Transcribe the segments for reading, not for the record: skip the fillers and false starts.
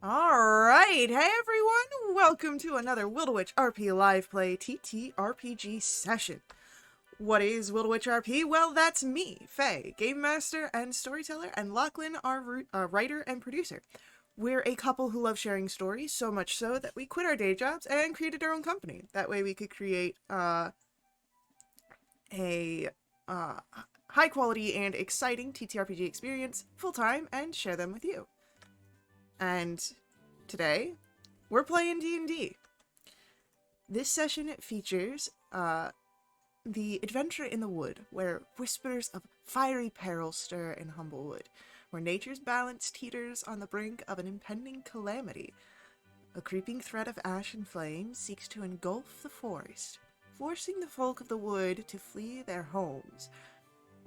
All right, hey everyone, welcome to another Wildwitch RP live play TTRPG session. What is Wildwitch RP? Well, that's me, Faye, game master and storyteller, and Lachlan, our writer and producer. We're a couple who love sharing stories, so much so that we quit our day jobs and created our own company. That way we could create a uh, high quality and exciting TTRPG experience full time and share them with you. And today, we're playing D&D. This session features the adventure in the wood, where whispers of fiery peril stir in Humblewood, where nature's balance teeters on the brink of an impending calamity. A creeping threat of ash and flame seeks to engulf the forest, forcing the folk of the wood to flee their homes.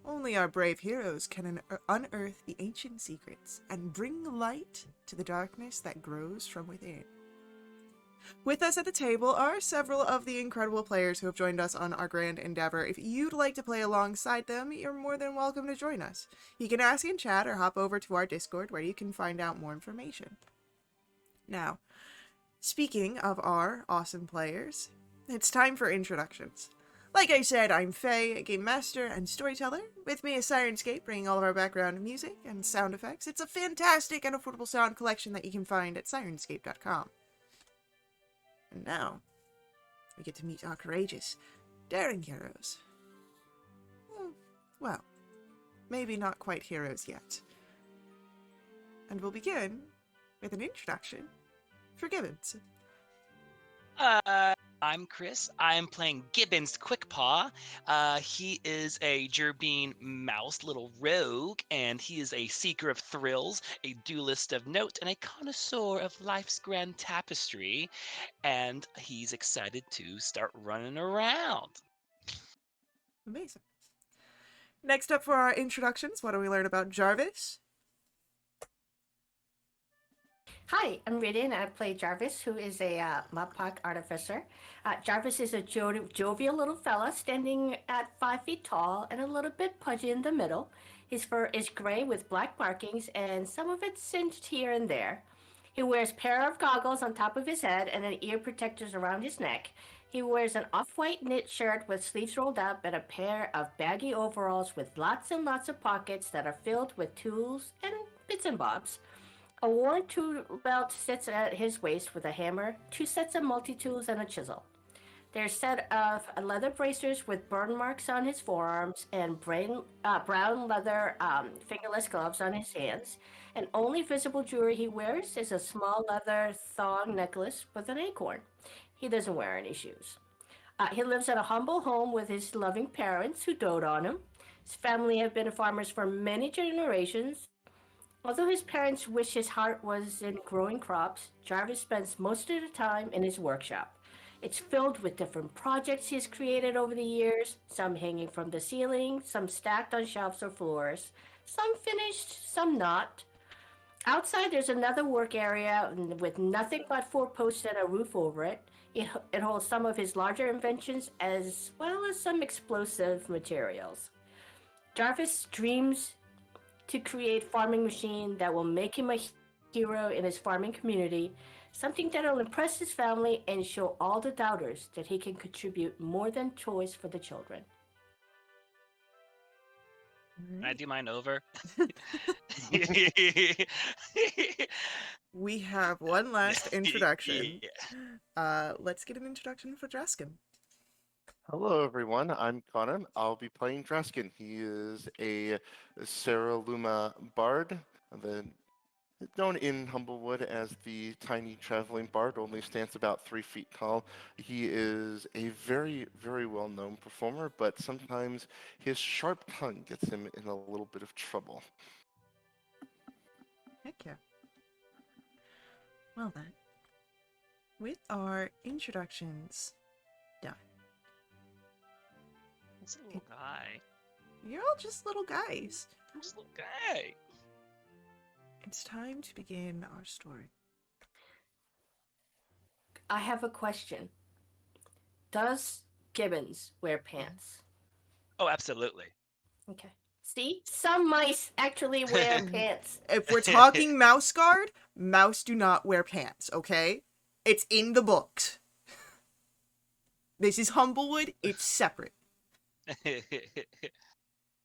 Only our brave heroes can unearth the ancient secrets and bring light to the darkness that grows from within. With us at the table are several of the incredible players who have joined us on our grand endeavor. If you'd like to play alongside them, you're more than welcome to join us. You can ask in chat or hop over to our Discord where you can find out more information. Now, speaking of our awesome players, it's time for introductions. Like I said, I'm Faye, game master and storyteller. With me is Sirenscape, bringing all of our background music and sound effects. It's a fantastic and affordable sound collection that you can find at sirenscape.com. And now, we get to meet our courageous, daring heroes. Well, maybe not quite heroes yet. And we'll begin with an introduction for Gibbons. I'm Chris. I'm playing Gibbons Quickpaw. He is a Gerbine mouse little rogue, and he is a seeker of thrills, a duelist of note, and a connoisseur of life's grand tapestry. And he's excited to start running around. Amazing. Next up for our introductions, what do we learn about Jarvis? Hi, I'm Rita, and I play Jarvis, who is a Mudpock artificer. Jarvis is a jovial little fella, standing at 5 feet tall and a little bit pudgy in the middle. His fur is gray with black markings, and some of it singed here and there. He wears a pair of goggles on top of his head and an ear protectors around his neck. He wears an off-white knit shirt with sleeves rolled up and a pair of baggy overalls with lots and lots of pockets that are filled with tools and bits and bobs. A worn tool belt sits at his waist with a hammer, 2 sets of multi-tools, and a chisel. There's a set of leather bracers with burn marks on his forearms and brown leather fingerless gloves on his hands. And only visible jewelry he wears is a small leather thong necklace with an acorn. He doesn't wear any shoes. He lives in a humble home with his loving parents who dote on him. His family have been farmers for many generations. Although his parents wish his heart was in growing crops, Jarvis spends most of the time in his workshop. It's filled with different projects he has created over the years, some hanging from the ceiling, some stacked on shelves or floors, some finished, some not. Outside, there's another work area with nothing but 4 posts and a roof over it. It holds some of his larger inventions as well as some explosive materials. Jarvis dreams to create a farming machine that will make him a hero in his farming community, something that will impress his family and show all the doubters that he can contribute more than toys for the children. Can I do mine over? We have one last introduction. Let's get an introduction for Dreskin. Hello, everyone. I'm Conan. I'll be playing Dreskin. He is a Sarah Luma bard, known in Humblewood as the tiny traveling bard, only stands about 3 feet tall. He is a very, very well-known performer, but sometimes his sharp tongue gets him in a little bit of trouble. Heck yeah. Well then, with our introductions done. It's a little guy. You're all just little guys. I'm just a little guy. It's time to begin our story. I have a question. Does Gibbons wear pants? Oh, absolutely. Okay. See, some mice actually wear pants. If we're talking mouse guard, mouse do not wear pants, okay? It's in the books. This is Humblewood, it's separate.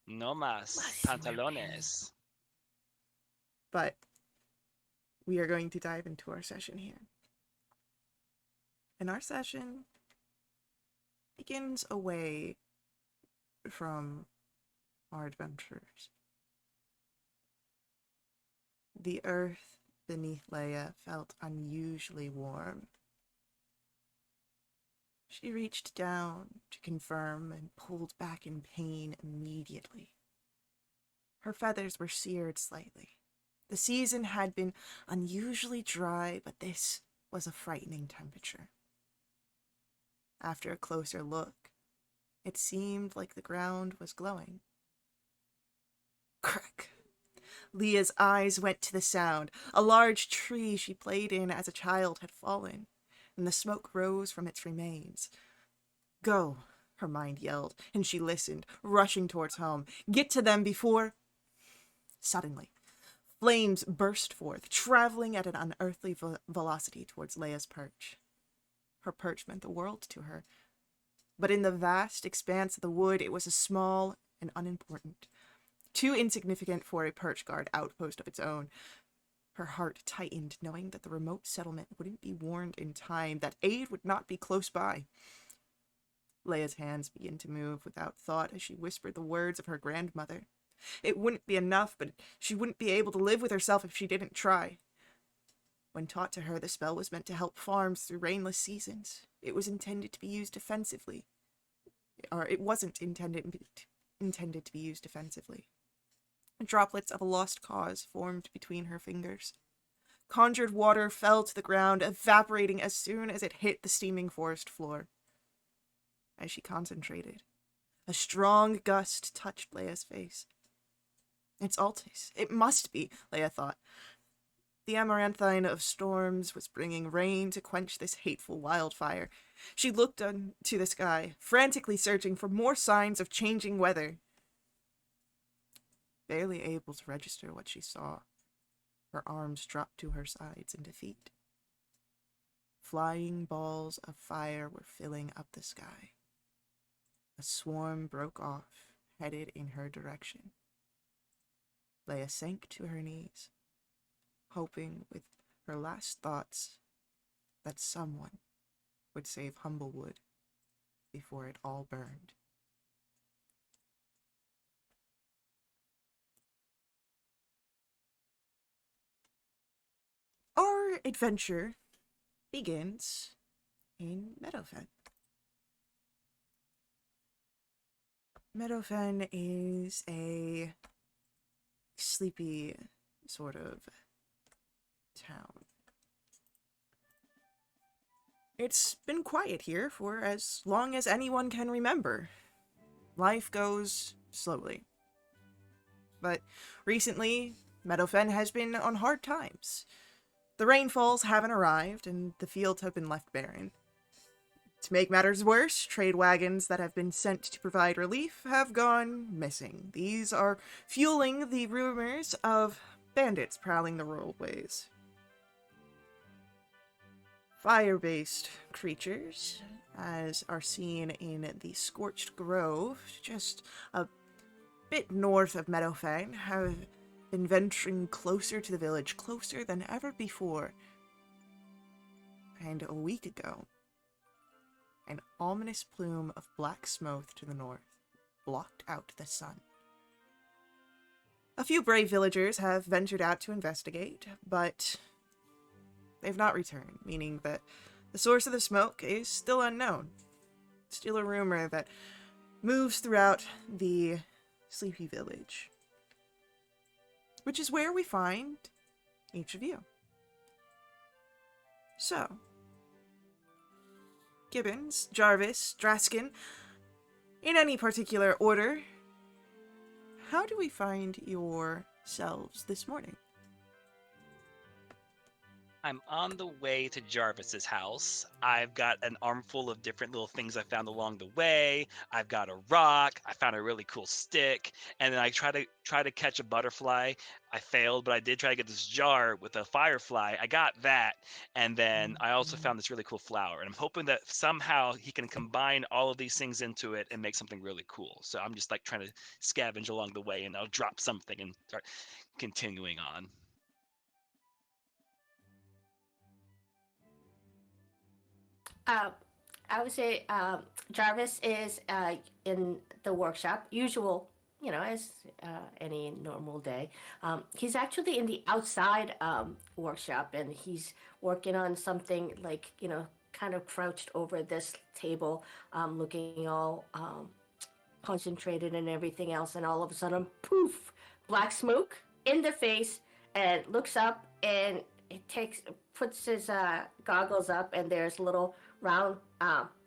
No más Must wear pantalones. But we are going to dive into our session here. And our session begins away from our adventurers. The earth beneath Leia felt unusually warm. She reached down to confirm and pulled back in pain immediately. Her feathers were seared slightly. The season had been unusually dry, but this was a frightening temperature. After a closer look, it seemed like the ground was glowing. Crack! Leah's eyes went to the sound. A large tree she played in as a child had fallen, and the smoke rose from its remains. Go, her mind yelled, and she listened, rushing towards home. Get to them before... Suddenly, flames burst forth, traveling at an unearthly velocity towards Leia's perch. Her perch meant the world to her. But in the vast expanse of the wood, it was a small and unimportant. Too insignificant for a perch guard outpost of its own. Her heart tightened, knowing that the remote settlement wouldn't be warned in time, that aid would not be close by. Leia's hands began to move without thought as she whispered the words of her grandmother. It wouldn't be enough, but she wouldn't be able to live with herself if she didn't try. When taught to her, the spell was meant to help farms through rainless seasons. It was intended to be used defensively. Or it wasn't intended to be used defensively. Droplets of a lost cause formed between her fingers. Conjured water fell to the ground, evaporating as soon as it hit the steaming forest floor. As she concentrated, a strong gust touched Leia's face. It's Altis. It must be, Leia thought. The amaranthine of storms was bringing rain to quench this hateful wildfire. She looked to the sky, frantically searching for more signs of changing weather. Barely able to register what she saw, her arms dropped to her sides in defeat. Flying balls of fire were filling up the sky. A swarm broke off, headed in her direction. Leia sank to her knees, hoping with her last thoughts that someone would save Humblewood before it all burned. Our adventure begins in Meadowfen. Meadowfen is a sleepy sort of town. It's been quiet here for as long as anyone can remember. Life goes slowly. But recently, Meadowfen has been on hard times. The rainfalls haven't arrived, and the fields have been left barren. To make matters worse, trade wagons that have been sent to provide relief have gone missing. These are fueling the rumors of bandits prowling the roadways. Fire-based creatures, as are seen in the Scorched Grove, just a bit north of Meadowfen, have been venturing closer to the village, closer than ever before. And a week ago, an ominous plume of black smoke to the north blocked out the sun. A few brave villagers have ventured out to investigate, but they've not returned, meaning that the source of the smoke is still unknown. Still a rumor that moves throughout the sleepy village, which is where we find each of you. So, Gibbons, Jarvis, Draskin, in any particular order, how do we find yourselves this morning? I'm on the way to Jarvis's house. I've got an armful of different little things I found along the way. I've got a rock. I found a really cool stick, and then I try to catch a butterfly. I failed, but I did try to get this jar with a firefly. I got that, and then I also found this really cool flower. And I'm hoping that somehow he can combine all of these things into it and make something really cool. So I'm just like trying to scavenge along the way, and I'll drop something and start continuing on. Uh, I would say Jarvis is in the workshop, usual, as any normal day. He's actually in the outside workshop, and he's working on something like, kind of crouched over this table, looking all concentrated and everything else. And all of a sudden, poof, black smoke in the face, and looks up and it puts his goggles up, and there's a little round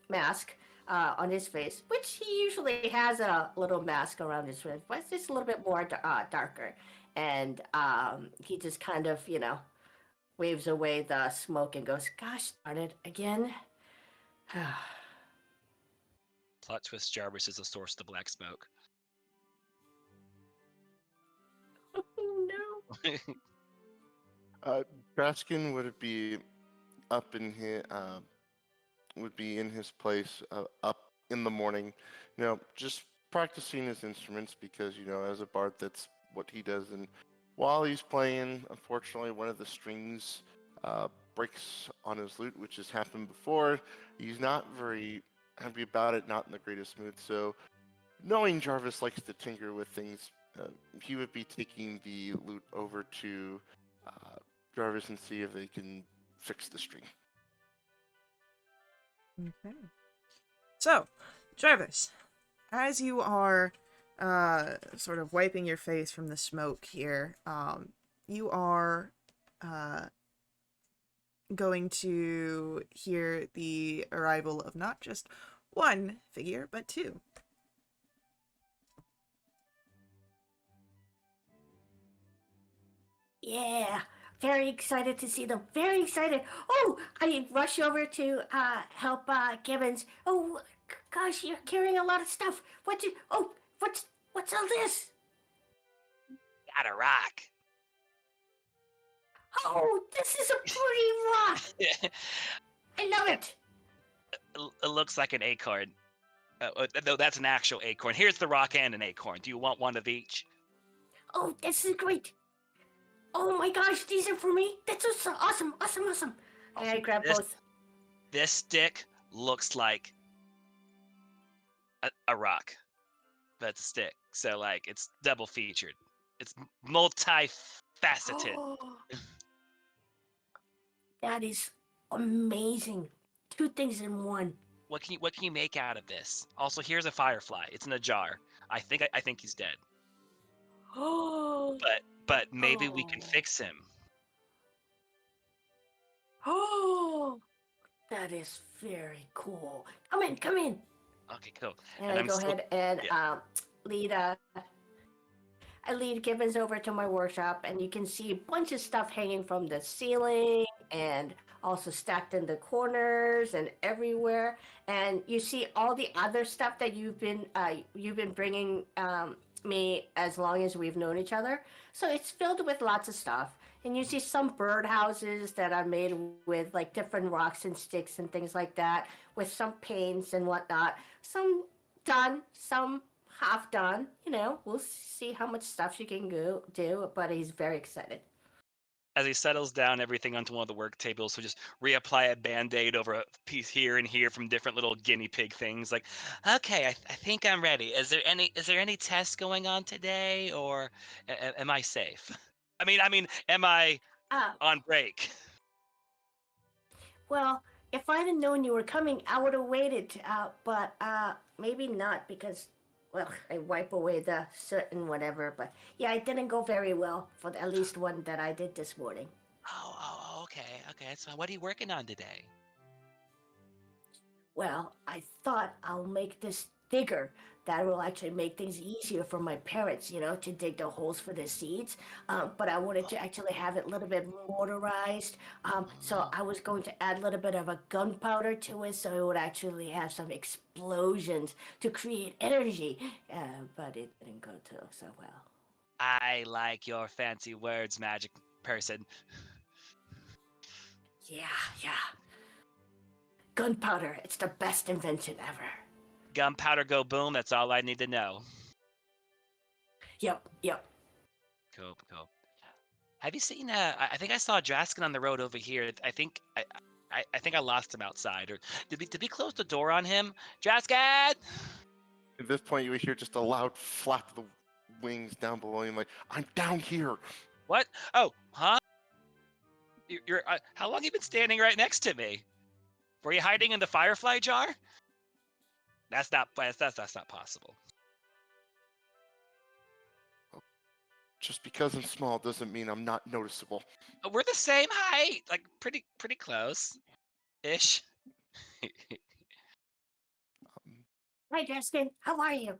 mask on his face, which he usually has a little mask around his face, but it's just a little bit more darker. And he just kind of, waves away the smoke and goes, "Gosh darn it, again." Plot twist: Jarvis is the source of the black smoke. Oh no. Draskin would be up in his would be in his place up in the morning, just practicing his instruments because as a bard that's what he does. And while he's playing, unfortunately, one of the strings breaks on his lute, which has happened before. He's not very happy about it, not in the greatest mood. So, knowing Jarvis likes to tinker with things, he would be taking the lute over to Jarvis and see if they can fix the string. Okay. So, Jarvis, as you are sort of wiping your face from the smoke here, you are going to hear the arrival of not just one figure, but two. Yeah, very excited to see them. Very excited. Oh, I rush over to help Gibbons. Oh, gosh, you're carrying a lot of stuff. What's all this? Got a rock. Oh, this is a pretty rock. I love it. It looks like an acorn. No, that's an actual acorn. Here's the rock and an acorn. Do you want one of each? Oh, this is great. Oh my gosh, these are for me. That's so awesome. And I grab both. This stick looks like a rock. That's a stick. So, like, it's double featured. It's multifaceted. Oh, that is amazing. Two things in one. What can you make out of this? Also, here's a firefly. It's in a jar. I think he's dead. Oh. But maybe we can fix him. Oh, that is very cool. Come in. Okay, cool. And I go ahead and lead I lead Gibbons over to my workshop, and you can see a bunch of stuff hanging from the ceiling and also stacked in the corners and everywhere. And you see all the other stuff that you've been bringing me as long as we've known each other. So it's filled with lots of stuff. And you see some bird houses that are made with like different rocks and sticks and things like that, with some paints and whatnot. Some done, some half done. We'll see how much stuff she can do, but he's very excited. As he settles down everything onto one of the work tables, so just reapply a band-aid over a piece here and here from different little guinea pig things. Like, okay, I think I'm ready. Is there any tests going on today, or am I safe? I mean, am I on break? Well, if I'd have known you were coming, I would have waited. But maybe not because, well, I wipe away the soot and whatever. But yeah, it didn't go very well for at least one that I did this morning. Oh, okay. So what are you working on today? Well, I thought I'll make this digger that will actually make things easier for my parents, to dig the holes for the seeds. But I wanted to actually have it a little bit motorized. So I was going to add a little bit of a gunpowder to it so it would actually have some explosions to create energy. But it didn't go so well. I like your fancy words, magic person. Yeah, yeah. Gunpowder, it's the best invention ever. Gunpowder go boom, that's all I need to know. Yep. Cool, cool. Have you seen I think I saw Draskin on the road over here. I think I lost him outside. Or did we close the door on him? Draskin! At this point, you would hear just a loud flap of the wings down below him, like, I'm down here. What? Oh, huh? You're how long you been standing right next to me? Were you hiding in the firefly jar? That's not possible. Just because I'm small doesn't mean I'm not noticeable. We're the same height, like pretty close, ish. Um, Hi, Justin. How are you?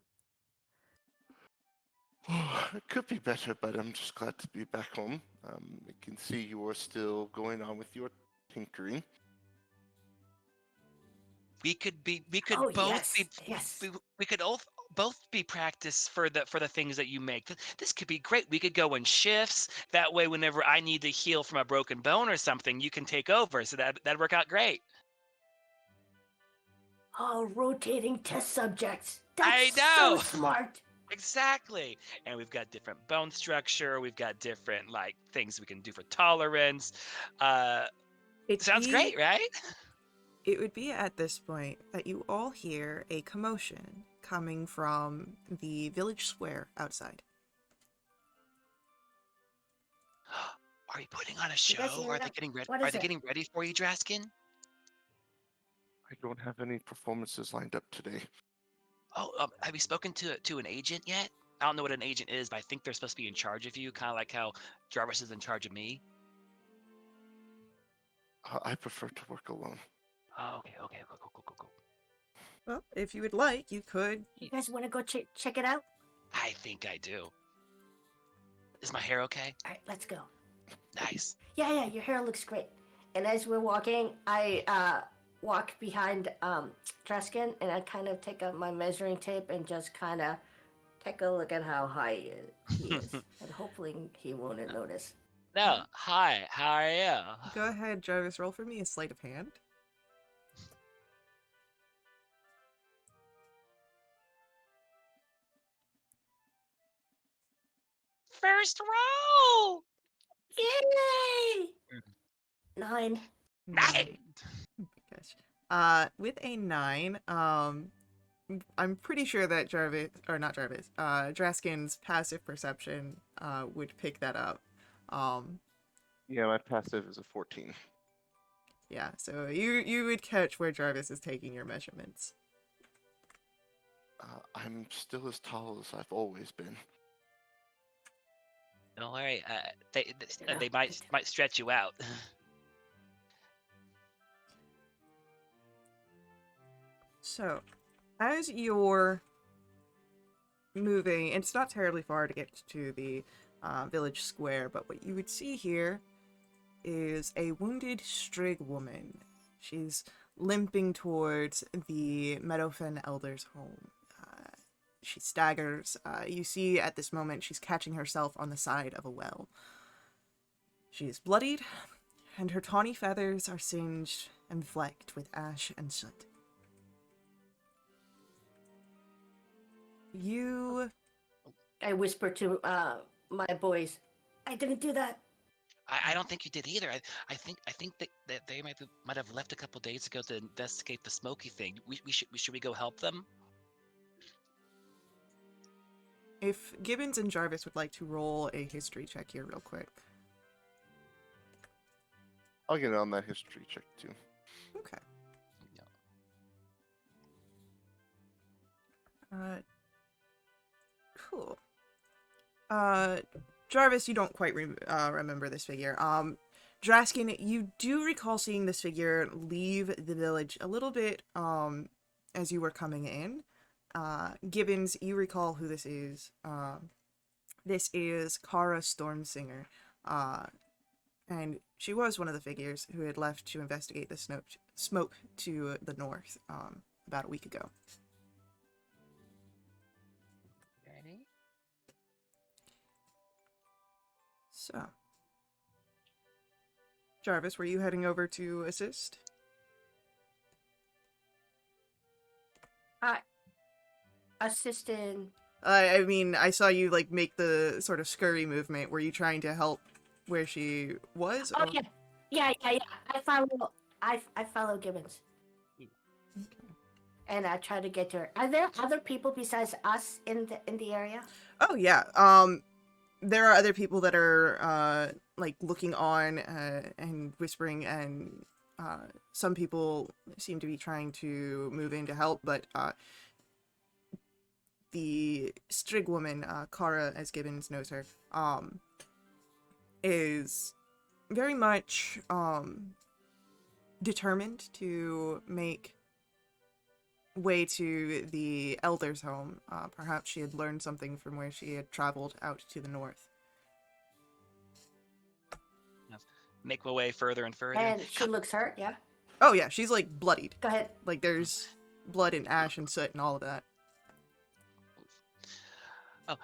it could be better, but I'm just glad to be back home. I can see you are still going on with your tinkering. We could Oh, both yes. we could both be practice for the things that you make. This could be great. We could go in shifts. That way, whenever I need to heal from a broken bone or something, you can take over. So that'd work out great. Oh, rotating test subjects. I That's so know. smart. Exactly. And we've got different bone structure. We've got different like things we can do for tolerance. Sounds great, right? It would be at this point that you all hear a commotion coming from the village square outside. Are we putting on a You guys show? hear Are they that? getting ready? What Are is they it? getting ready for you, Draskin? I don't have any performances lined up today. Oh, have you spoken to an agent yet? I don't know what an agent is, but I think they're supposed to be in charge of you, kind of like how Jarvis is in charge of me. I prefer to work alone. Oh, okay, cool. Well, if you would like, you could. You guys want to go check it out? I think I do. Is my hair okay? All right, let's go. Nice. Yeah, your hair looks great. And as we're walking, I walk behind Treskin, and I kind of take out my measuring tape and just kind of take a look at how high he is. And hopefully he won't notice. No, hi, how are you? Go ahead, Jarvis, roll for me a sleight of hand. First roll! Yay! 9. Nine! Oh my gosh. With a 9, I'm pretty sure that Draskin's passive perception, would pick that up. Yeah, my passive is a 14. Yeah, so you would catch where Jarvis is taking your measurements. I'm still as tall as I've always been. Don't worry, they might stretch you out. So, as you're moving, it's not terribly far to get to the village square, but what you would see here is a wounded Strigg woman. She's limping towards the Meadowfen Elder's home. She staggers. You see at this moment she's catching herself on the side of a well. She is bloodied, and her tawny feathers are singed and flecked with ash and soot. I whisper to my boys, I didn't do that. I don't think you did either. I think that they might have left a couple days ago to investigate the smoky thing. Should we go help them? If Gibbons and Jarvis would like to roll a history check here real quick. I'll get on that history check too. Okay. No. Cool. Jarvis, you don't quite remember this figure. Draskin, you do recall seeing this figure leave the village a little bit, as you were coming in. Gibbons, you recall who this is. This is Kara Stormsinger, and she was one of the figures who had left to investigate the smoke to the north about a week ago. Okay. So, Jarvis, were you heading over to assist? Assistant. I mean, I saw you like make the sort of scurry movement. Were you trying to help where she was? Oh or- yeah. I follow Gibbons, and I try to get to her. Are there other people besides us in the area? Oh yeah. There are other people that are like looking on and whispering, and some people seem to be trying to move in to help, but the Strig woman, Kara, as Gibbons knows her, is very much determined to make way to the Elder's home. Perhaps she had learned something from where she had traveled out to the north. Make my way further and further. And she looks hurt. Yeah. Oh yeah, she's like bloodied. Go ahead. Like there's blood and ash and soot and all of that. Oh,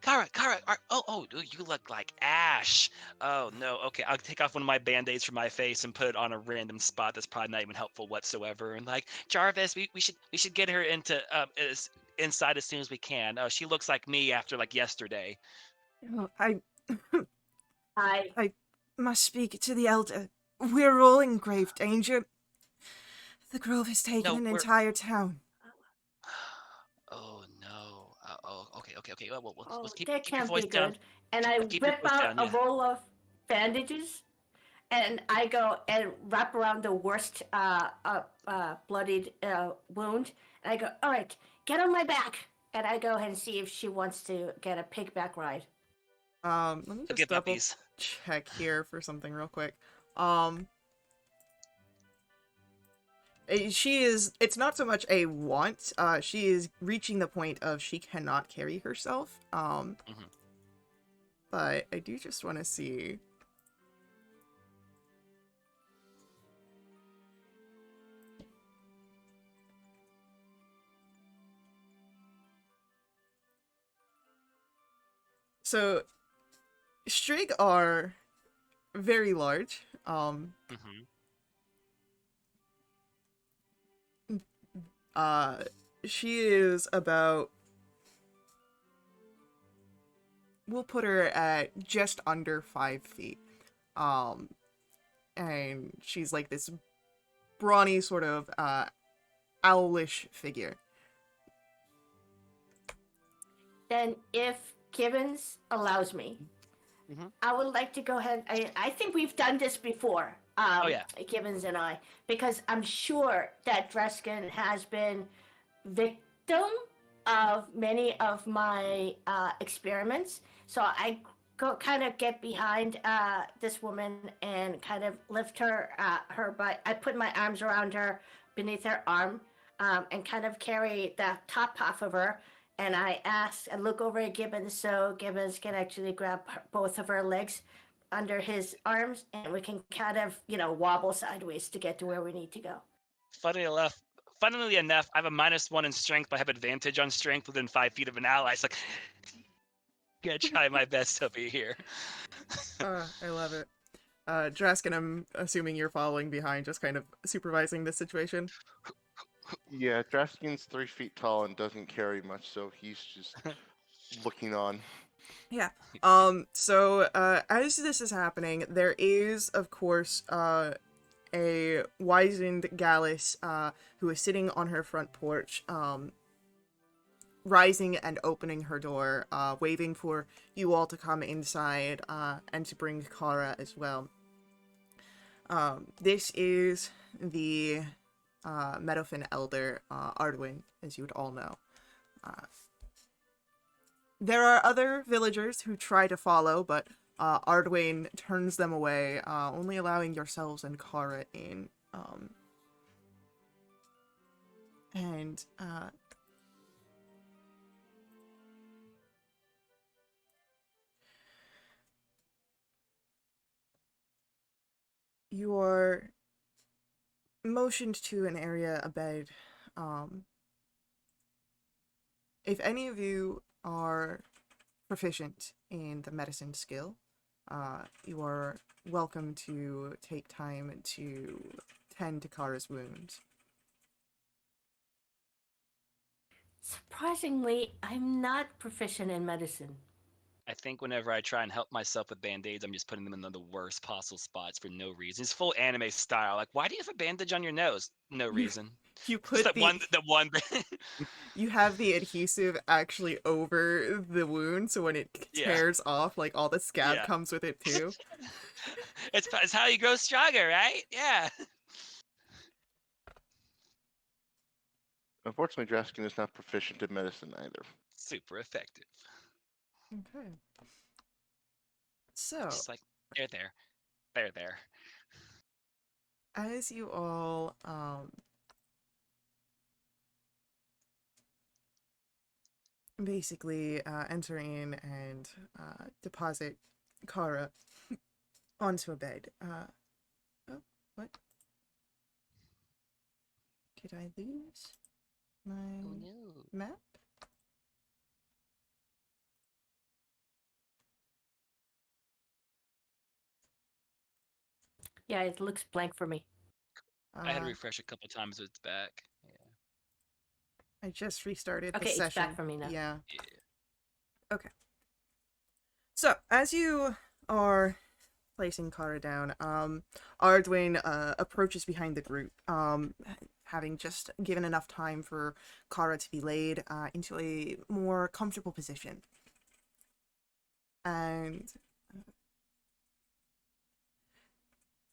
Kara, you look like Ash. Oh no, okay, I'll take off one of my band-aids from my face and put it on a random spot that's probably not even helpful whatsoever. And like, Jarvis, we should get her into inside as soon as we can. Oh, she looks like me after like yesterday. Oh, I I must speak to the Elder. We're all in grave danger. The Grove has taken No, an we're- entire town. Oh no. Okay. Well, let's keep that your can't voice be down. good. And I Keep your whip voice out down, a yeah. roll of bandages, and I go and wrap around the worst bloodied wound. And I go, all right, get on my back. And I go ahead and see if she wants to get a pigback ride. Let me just Get double puppies. check here for something real quick. She is, it's not so much a want, she is reaching the point of she cannot carry herself. But I do just want to see. So, Strig are very large. She is about, we'll put her at just under 5 feet. And she's like this brawny sort of owlish figure. Then, if Gibbons allows me, I would like to go ahead. I think we've done this before. Oh, yeah. Gibbons and I, because I'm sure that Dreskin has been victim of many of my experiments. So I go kind of get behind this woman and kind of lift her butt. I put my arms around her beneath her arm and kind of carry the top half of her. And I ask and look over at Gibbons so Gibbons can actually grab both of her legs under his arms, and we can kind of, wobble sideways to get to where we need to go. Funnily enough, I have a -1 in strength, but I have advantage on strength within 5 feet of an ally. It's like, gonna try my best over here. I love it. Draskin, I'm assuming you're following behind, just kind of supervising this situation. Yeah, Draskin's 3 feet tall and doesn't carry much, so he's just looking on. Yeah. So, as this is happening, there is, of course, a wizened Gallus, who is sitting on her front porch, rising and opening her door, waving for you all to come inside, and to bring Kara as well. This is the, Meadowfin Elder, Ardwin, as you would all know. There are other villagers who try to follow, but Ardwin turns them away, only allowing yourselves and Kara in. And You are motioned to an area, a bed. Um, if any of you are proficient in the medicine skill, you are welcome to take time to tend to Kara's wounds. Surprisingly, I'm not proficient in medicine. I think whenever I try and help myself with band-aids, I'm just putting them in the worst possible spots for no reason. It's full anime style. Like, why do you have a bandage on your nose? No You reason. you Just put the that one. you have the adhesive actually over the wound, so when it Yeah, tears off, like all the scab yeah. comes with it too. It's how you grow stronger, right? Yeah. Unfortunately, Draskin is not proficient in medicine either. Super effective. Okay. So, Just like there. There. as you all basically enter in and deposit Kara onto a bed. Oh, what? Did I lose my Oh no. map? Yeah, it looks blank for me. I had to Uh, refresh a couple times with its back. Yeah. I just restarted the Okay, it's back session. for me now. Yeah. Yeah. Okay. So, as you are placing Kara down, Ardwin approaches behind the group, having just given enough time for Kara to be laid into a more comfortable position. And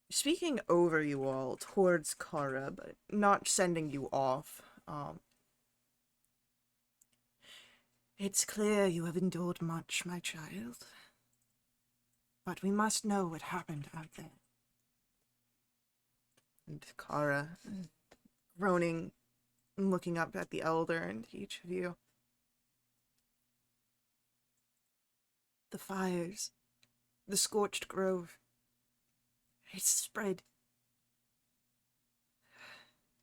speaking over you all towards Kara, but not sending you off, it's clear you have endured much, my child. But we must know what happened out there. And Kara, groaning, looking up at the elder and each of you. The fires, the scorched grove, it's spread.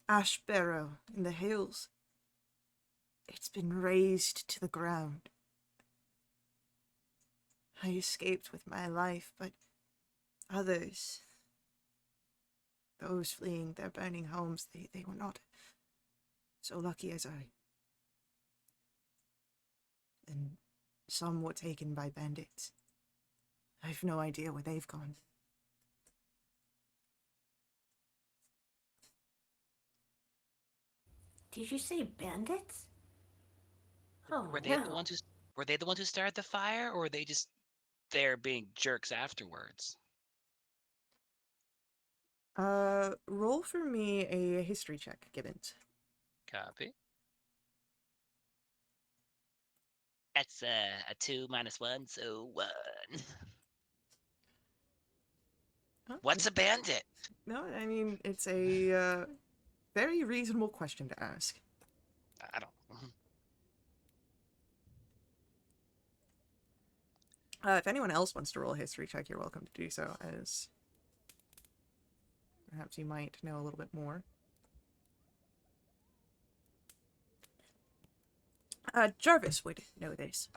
Ash barrow in the hills, it's been razed to the ground. I escaped with my life, but others, those fleeing their burning homes, they were not so lucky as I. And some were taken by bandits. I've no idea where they've gone. Did you say bandits? Oh Were they the no. ones who were they the ones who started the fire, or were they just there being jerks afterwards? Roll for me a history check, Gibbons. Copy. That's a 2 minus 1, so 1. Huh? What's a bandit? No, I mean, it's a very reasonable question to ask. I don't know. If anyone else wants to roll a history check, you're welcome to do so, as perhaps you might know a little bit more. Jarvis would know this.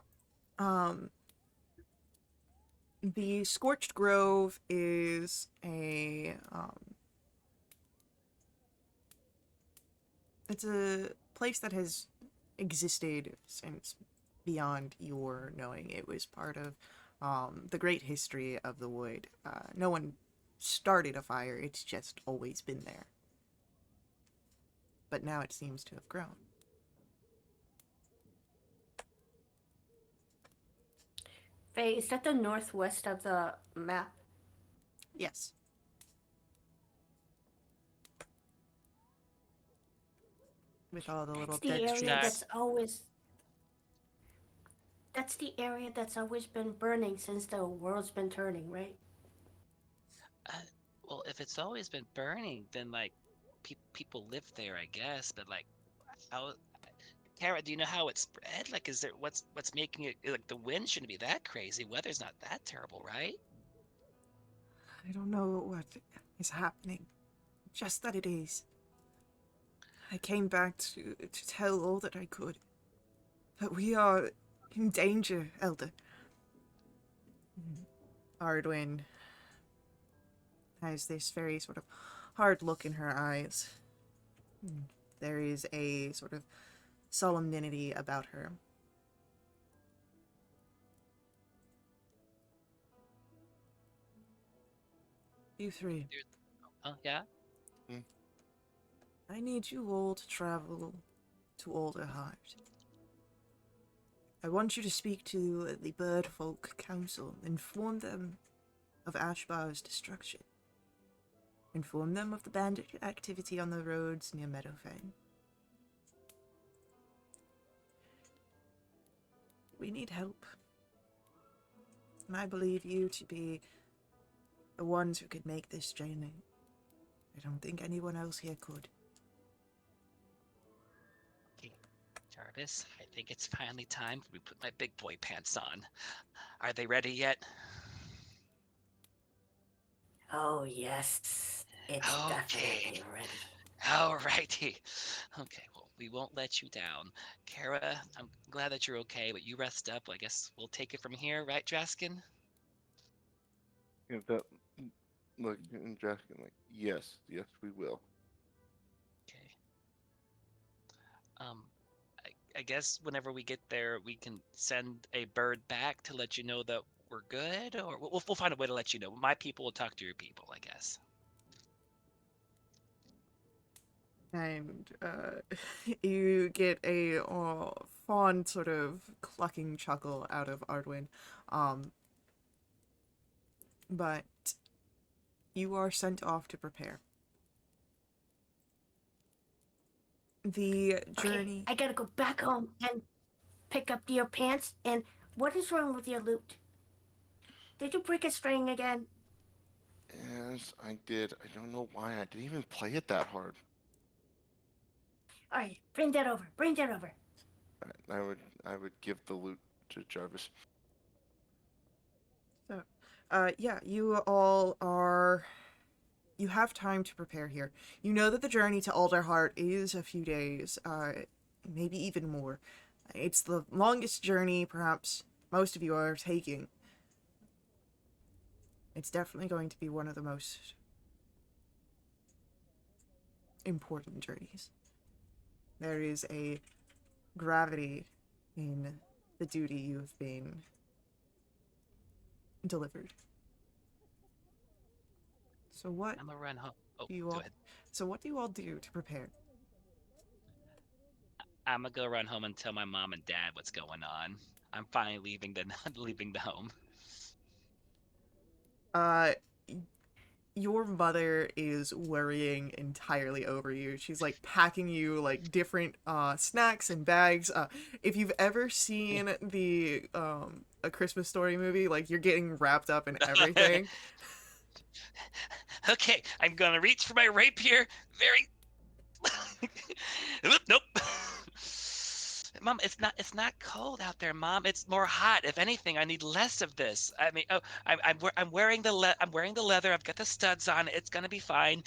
The Scorched Grove is it's a place that has existed since beyond your knowing. It was part of the great history of the wood. No one started a fire, it's just always been there. But now it seems to have grown. Faye, is that the northwest of the map? Yes. With all the little That's the dead area Start. trees. that's always. That's the area that's always been burning since the world's been turning, right? Uh, well, if it's always been burning, then like people live there, I guess. But like, how? Kara, do you know how it spread? Like, is there what's making it like the wind shouldn't be that crazy? Weather's not that terrible, right? I don't know what is happening. Just that it is. I came back to tell all that I could. But we are in danger, Elder. Ardwin has this very sort of hard look in her eyes. There is a sort of solemnity about her. You three, Oh, yeah? I need you all to travel to Alderheart. I want you to speak to the Bird Folk Council, inform them of Ashbar's destruction. Inform them of the bandit activity on the roads near Meadowfang. We need help. And I believe you to be the ones who could make this journey. I don't think anyone else here could. Okay, Jarvis, I think it's finally time for me to put my big boy pants on. Are they ready yet? Oh, yes. It's Okay. definitely ready. Alrighty. Okay, well, we won't let you down. Kara, I'm glad that you're okay, but you rest up. I guess we'll take it from here, right, Draskin? Give that look and Jaskin like, yes, yes, we will. Okay. Um, I guess whenever we get there, we can send a bird back to let you know that we're good, or we'll find a way to let you know. My people will talk to your people, I guess. And you get a fond sort of clucking chuckle out of Ardwin. But you are sent off to prepare. The journey... Okay, I gotta go back home and pick up your pants. And what is wrong with your lute? Did you break a string again? Yes, I did. I don't know why I didn't even play it that hard. All right, bring that over. Bring that over. I would give the loot to Jarvis. So, yeah, you all are... You have time to prepare here. You know that the journey to Alderheart is a few days, maybe even more. It's the longest journey, perhaps, most of you are taking. It's definitely going to be one of the most important journeys. There is a gravity in the duty you have been delivered. So what I'm gonna run home. Oh, do you go all... ahead. So what do you all do to prepare? I'm gonna go run home and tell my mom and dad what's going on. I'm finally leaving the leaving the home. Uh, your mother is worrying entirely over you. She's like packing you like different snacks and bags. If you've ever seen the A Christmas Story movie, like you're getting wrapped up in everything. Okay, I'm gonna reach for my rapier. Very. Nope. Mom, it's not cold out there, Mom. It's more hot. If anything, I need less of this. I mean, oh, I'm wearing I'm wearing the leather. I've got the studs on. It's gonna be fine.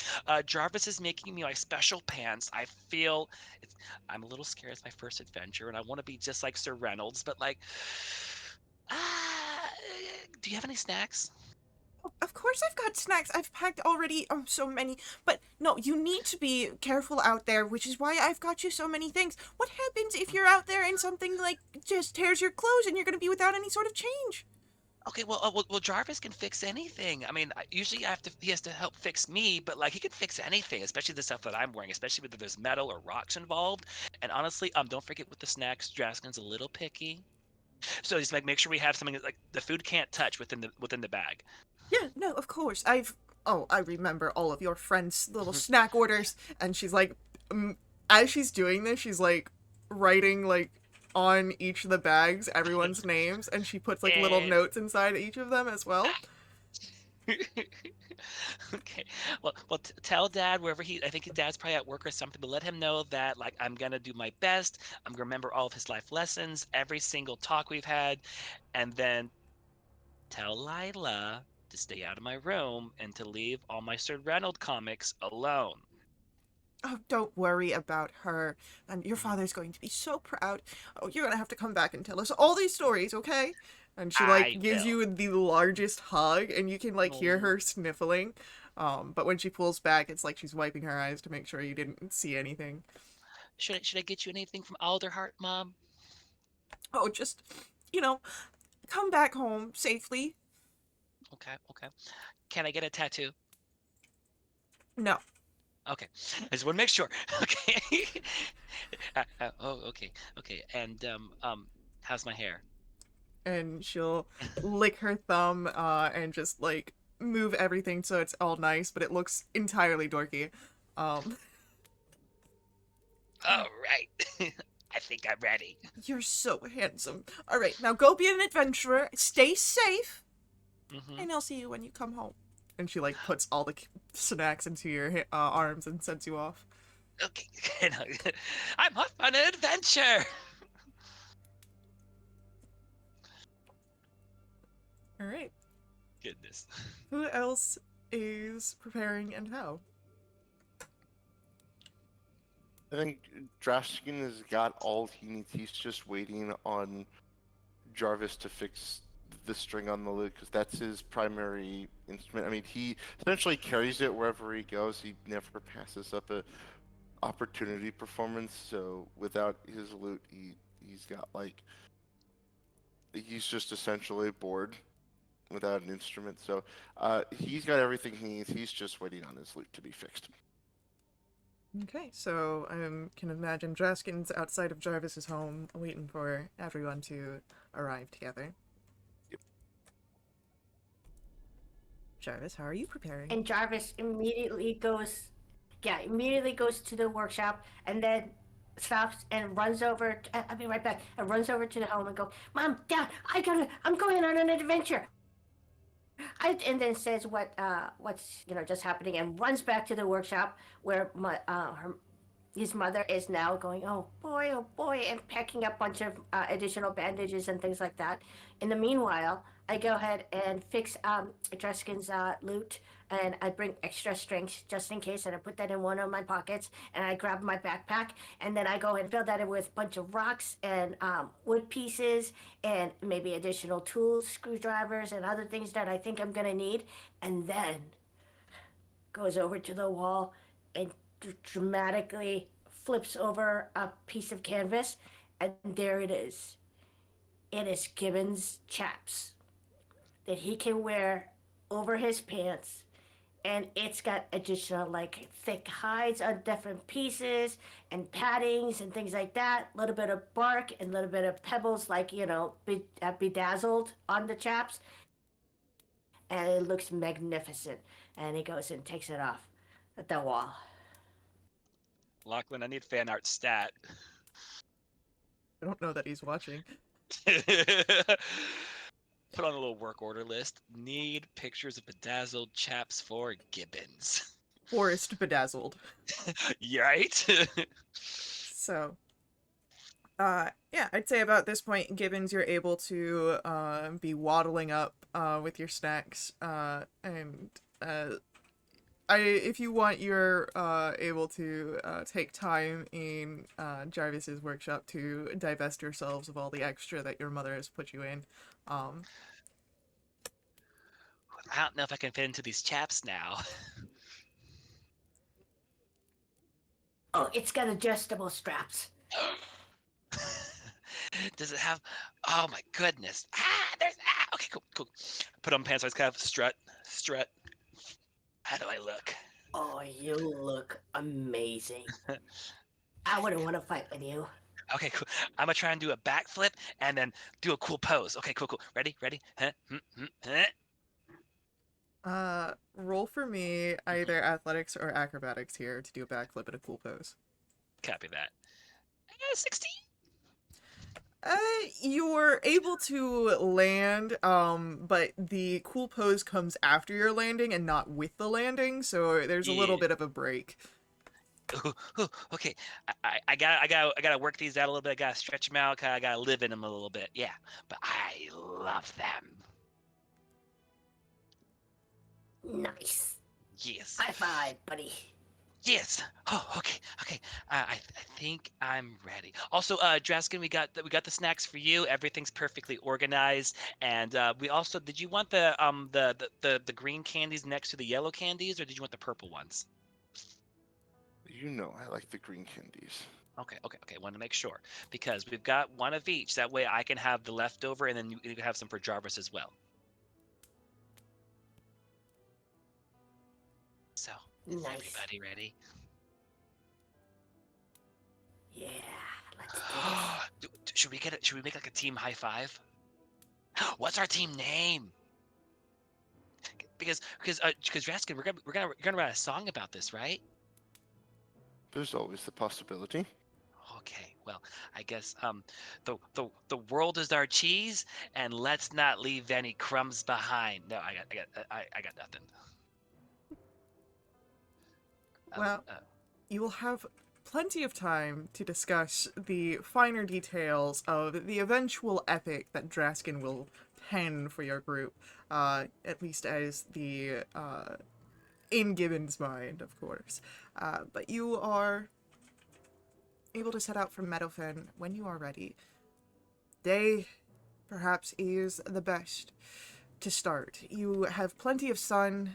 Jarvis is making me my special pants. I feel it's, I'm a little scared. It's my first adventure, and I want to be just like Sir Reynolds. But like, ah, do you have any snacks? Of course I've got snacks. I've packed already so many. But no, you need to be careful out there, which is why I've got you so many things. What happens if you're out there and something like just tears your clothes and you're going to be without any sort of change? Okay, well, Jarvis can fix anything. I mean, usually he has to help fix me, but like he can fix anything, especially the stuff that I'm wearing, especially if there's metal or rocks involved. And honestly, don't forget with the snacks, Draskin's a little picky, so just make sure we have something that, like the food can't touch within the bag. Yeah, no, of course. I remember all of your friends' little snack orders. And she's like, as she's doing this, she's like writing like on each of the bags everyone's names, and she puts like little And notes inside each of them as well. okay, well, tell Dad wherever I think his dad's probably at work or something, but let him know that like I'm gonna do my best. I'm gonna remember all of his life lessons, every single talk we've had, and then tell Lila to stay out of my room and to leave all my Sir Reynolds comics alone. Oh, don't worry about her. And your Mhm. father's going to be so proud. Oh, you're gonna have to come back and tell us all these stories, okay? And she like I gives will. you the largest hug, and you can like hear Oh. her sniffling. But when she pulls back, it's like she's wiping her eyes to make sure you didn't see anything. Should I get you anything from Alderheart, Mom? Oh, just, you know, come back home safely. Okay, okay. Can I get a tattoo? No. Okay. I just want to make sure. Okay. Oh, okay, okay. And how's my hair? And she'll lick her thumb, and just like move everything so it's all nice, but it looks entirely dorky. Um, All right. I think I'm ready. You're so handsome. All right, now go be an adventurer. Stay safe, Mm-hmm. and I'll see you when you come home. And she like puts all the snacks into your arms and sends you off. Okay. I'm off on an adventure. All right. Goodness. Who else is preparing and how? I think Draskin has got all he needs. He's just waiting on Jarvis to fix the string on the lute because that's his primary instrument. I mean, he essentially carries it wherever he goes. He never passes up a opportunity performance. So without his lute, he's got like he's just essentially bored without an instrument. So he's got everything he needs. He's just waiting on his lute to be fixed. Okay, so I can imagine Draskin's outside of Jarvis's home, waiting for everyone to arrive together. Yep. Jarvis, how are you preparing? And Jarvis immediately goes to the workshop and then stops and runs over. I'll be right back. And runs over to the home and go, Mom, Dad, I'm going on an adventure. And then says what's just happening and runs back to the workshop where his mother is now going, oh boy, and packing up a bunch of additional bandages and things like that. In the meanwhile, I go ahead and fix Dreskin's lute, and I bring extra strength just in case, and I put that in one of my pockets, and I grab my backpack, and then I go and fill that in with a bunch of rocks and wood pieces, and maybe additional tools, screwdrivers, and other things that I think I'm gonna need, and then goes over to the wall and dramatically flips over a piece of canvas, and there it is. It is Gibbon's chaps that he can wear over his pants, and it's got additional like thick hides on different pieces and paddings and things like that. A little bit of bark and a little bit of pebbles, like bedazzled on the chaps, and it looks magnificent. And he goes and takes it off at the wall. Lachlan, I need fan art stat. I don't know that he's watching. Put on a little work order list. Need pictures of bedazzled chaps for Gibbons. Forest bedazzled. You right? So, yeah, I'd say about this point, Gibbons, you're able to be waddling up with your snacks, and if you want, you're able to take time in Jarvis's workshop to divest yourselves of all the extra that your mother has put you in. Um, I don't know if I can fit into these chaps now. Oh, it's got adjustable straps. Does it have? Oh my goodness! Okay, cool. Put on pants. I just kind of strut. How do I look? Oh, you look amazing. I wouldn't want to fight with you. Okay, cool. I'm gonna try and do a backflip and then do a cool pose. Okay, cool. Ready? Huh? roll for me either athletics or acrobatics here to do a backflip at a cool pose. Copy that. 16. You're able to land, but the cool pose comes after your landing and not with the landing, so there's a little Yeah. bit of a break. Ooh, okay. I gotta work these out a little bit. I gotta stretch them out. I gotta live in them a little bit. Yeah, but I love them. Nice. Yes. High five, buddy. Yes. Oh, okay. Okay. I think I'm ready. Also, Draskin, we got the snacks for you. Everything's perfectly organized, and we also did you want the green candies next to the yellow candies, or did you want the purple ones? You know, I like the green candies. Okay. Okay. Okay. Want to make sure because we've got one of each. That way, I can have the leftover, and then you can have some for Jarvis as well. So, is Nice. everybody ready? Yeah, let's do this. Should we get it? Should we make like a team high five? What's our team name? Because Raskin, we're gonna write a song about this, right? There's always the possibility. Okay, well, I guess the world is our cheese, and let's not leave any crumbs behind. No, I got nothing. Well, you will have plenty of time to discuss the finer details of the eventual epic that Draskin will pen for your group, at least as the, in Gibbon's mind, of course. But you are able to set out from Meadowfen when you are ready. Day, perhaps, is the best to start. You have plenty of sun,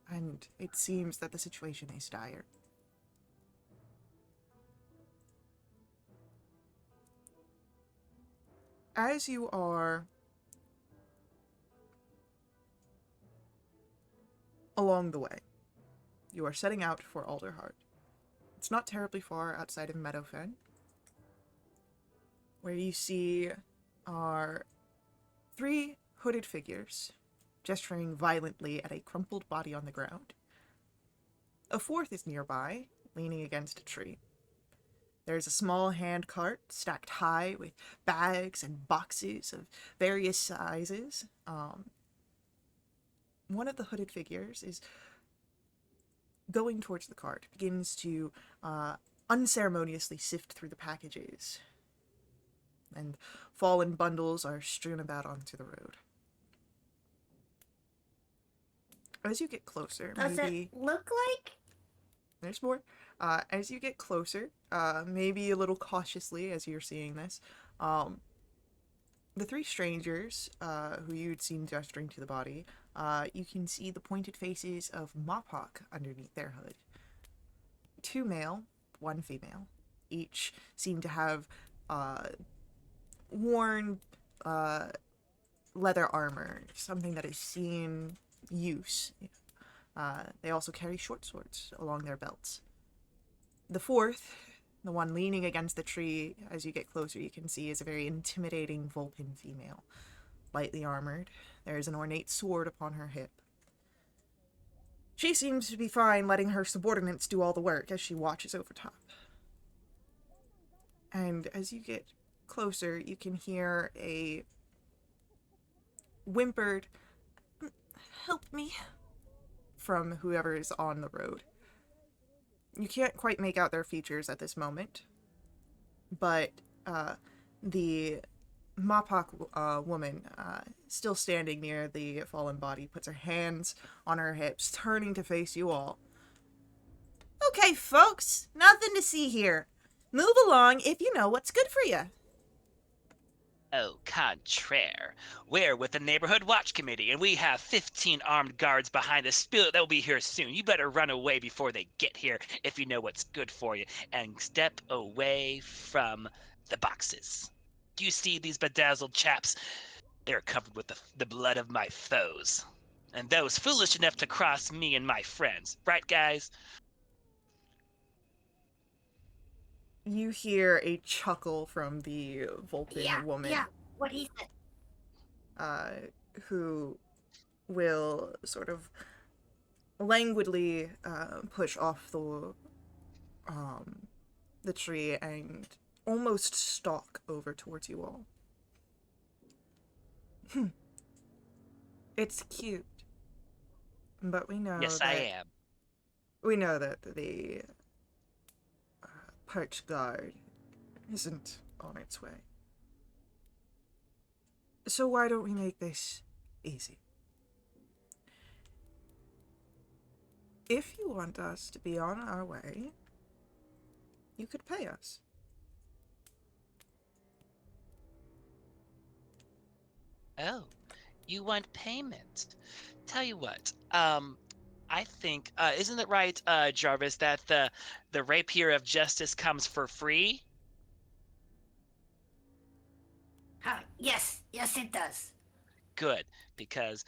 and it seems that the situation is dire. As you are along the way, you are setting out for Alderheart. It's not terribly far outside of Meadowfen. Where you see are 3 hooded figures gesturing violently at a crumpled body on the ground. A 4th is nearby, leaning against a tree. There is a small hand cart stacked high with bags and boxes of various sizes. One of the hooded figures is going towards the cart, begins to unceremoniously sift through the packages, and fallen bundles are strewn about onto the road. As you get closer, Does maybe... it look like? There's more. As you get closer, maybe a little cautiously as you're seeing this, the 3 strangers who you'd seen gesturing to the body, you can see the pointed faces of Mophawk underneath their hood. 2 male, 1 female. Each seem to have worn leather armor, something that has seen use. They also carry short swords along their belts. The 4th, the one leaning against the tree, as you get closer, you can see is a very intimidating Vulcan female. Lightly armored, there is an ornate sword upon her hip. She seems to be fine letting her subordinates do all the work as she watches over top. And as you get closer, you can hear a whimpered, "Help me," from whoever is on the road. You can't quite make out their features at this moment, but the Mophawk woman, still standing near the fallen body, puts her hands on her hips, turning to face you all. "Okay, folks, nothing to see here. Move along if you know what's good for you." Au contraire, we're with the Neighborhood Watch Committee, and we have 15 armed guards behind us. Spirit, they'll be here soon. You better run away before they get here if you know what's good for you, and step away from the boxes. Do you see these bedazzled chaps? They're covered with the blood of my foes, and those foolish enough to cross me and my friends. Right, guys? You hear a chuckle from the Vulcan woman. Yeah, what he said. Who will sort of languidly push off the tree and almost stalk over towards you all. It's cute, but we know Yes, that I am. we know that the Perch Guard isn't on its way. So why don't we make this easy? If you want us to be on our way, you could pay us. Oh, you want payment? Tell you what, I think, isn't it right, Jarvis, that the rapier of justice comes for free? Yes, yes, it does. Good, because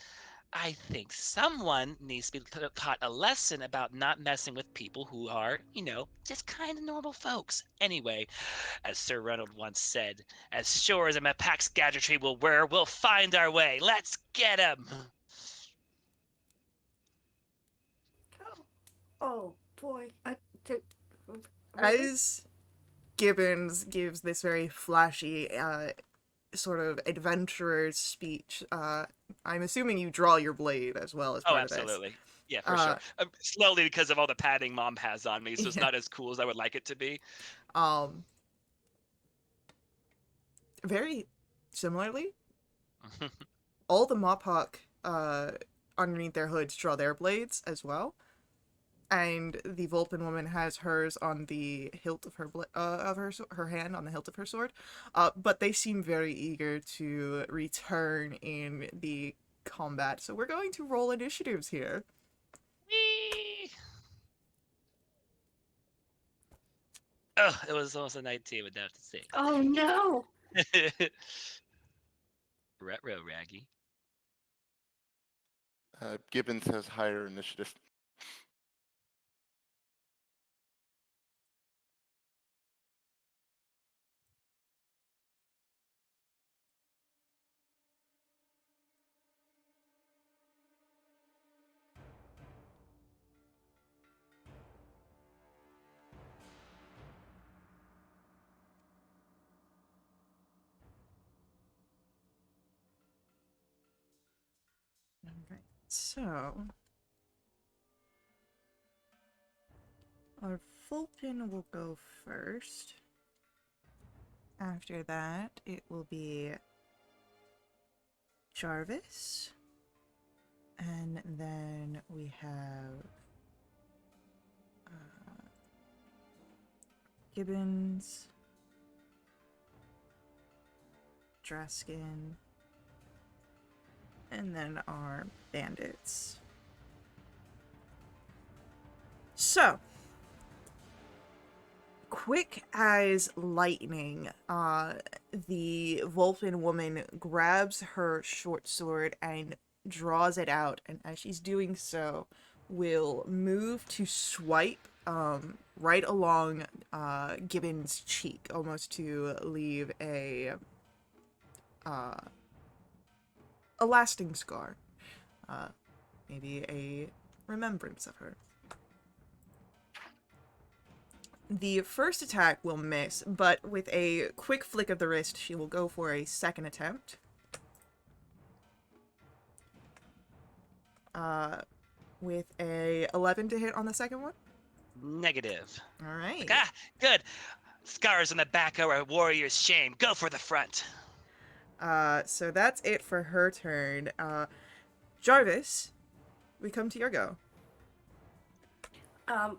I think someone needs to be taught a lesson about not messing with people who are, just kind of normal folks. Anyway, as Sir Ronald once said, as sure as a Mapak's gadgetry will whir, we'll find our way. Let's get him! Oh, oh boy. Really? As Gibbons gives this very flashy, sort of adventurer's speech, I'm assuming you draw your blade as well as Oh, part of this. absolutely. Yeah, for sure. Slowly because of all the padding Mom has on me, so it's Yeah. not as cool as I would like it to be. Um, very similarly, all the Mopok, underneath their hoods draw their blades as well. And the Vulpin woman has hers on the hilt of her hand on the hilt of her sword, but they seem very eager to return in the combat. So we're going to roll initiatives here. Whee! Oh, it was almost a 19 without the 6. Oh no! Retro Raggy. Gibbons has higher initiative. Alright, so our Vulpin will go first. After that, it will be Jarvis. And then we have Gibbons, Draskin, and then our bandits. So, quick as lightning, the Vulpin woman grabs her short sword and draws it out, and as she's doing so, will move to swipe right along Gibbon's cheek, almost to leave a lasting scar, maybe a remembrance of her. The first attack will miss, but with a quick flick of the wrist, she will go for a second attempt. With a 11 to hit on the second one. Negative. All right. Ah, good. Scars on the back are a warrior's shame. Go for the front. So that's it for her turn. Jarvis, we come to your go. I'm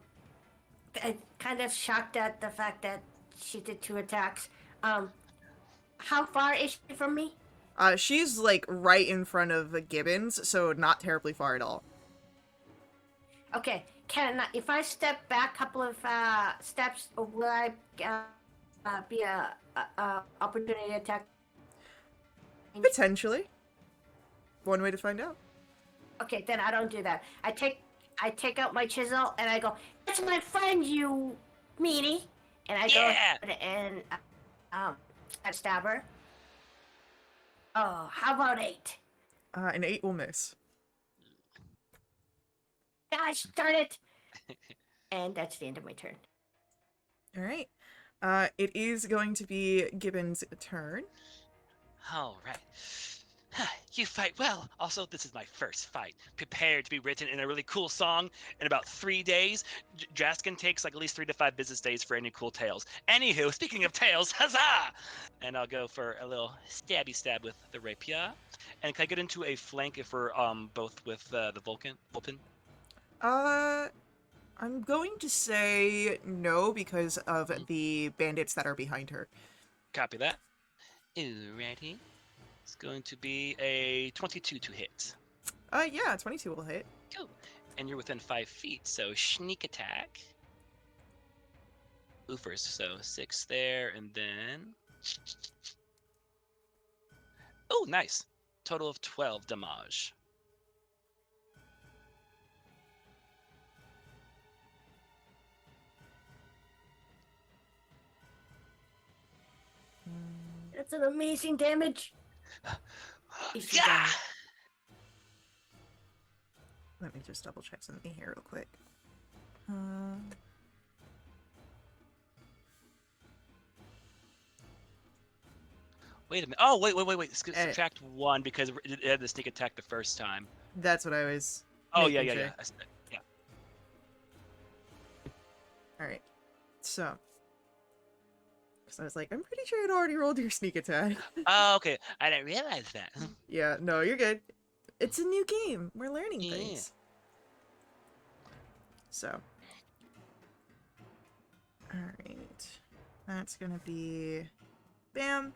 kind of shocked at the fact that she did 2 attacks. How far is she from me? She's like right in front of Gibbons, so not terribly far at all. Okay, if I step back a couple of steps, will I be a opportunity attack? Potentially. One way to find out. Okay, then I don't do that. I take out my chisel and I go, "That's my friend, you meanie," and I go and I stab her. Oh, how about 8? An 8 will miss. Gosh darn it! And that's the end of my turn. All right. It is going to be Gibbons' turn. All right. You fight well. Also, this is my first fight. Prepared to be written in a really cool song in about 3 days. Draskin takes like at least 3 to 5 business days for any cool tales. Anywho, speaking of tales, huzzah! And I'll go for a little stabby stab with the rapier. And can I get into a flank if we're both with the Vulpin? I'm going to say no because of Mhm. the bandits that are behind her. Copy that. Alrighty. It's going to be a 22 to hit. Yeah, 22 will hit. Cool. And you're within 5 feet, so sneak attack. Oofers, so 6 there, and then... Oh, nice. Total of 12 damage. That's an amazing damage. Easy Yeah! damage. Let me just double check something here real quick. Uh, Wait a minute. Oh, wait. Subtract 1 because it had the sneak attack the first time. that's what I was. Oh, yeah. making sure. Yeah. All right. So, because I was like, I'm pretty sure it already rolled your sneak attack. Oh, okay. I didn't realize that. Yeah, no, you're good. It's a new game. We're learning Yeah. things. So, all right. That's gonna be, bam.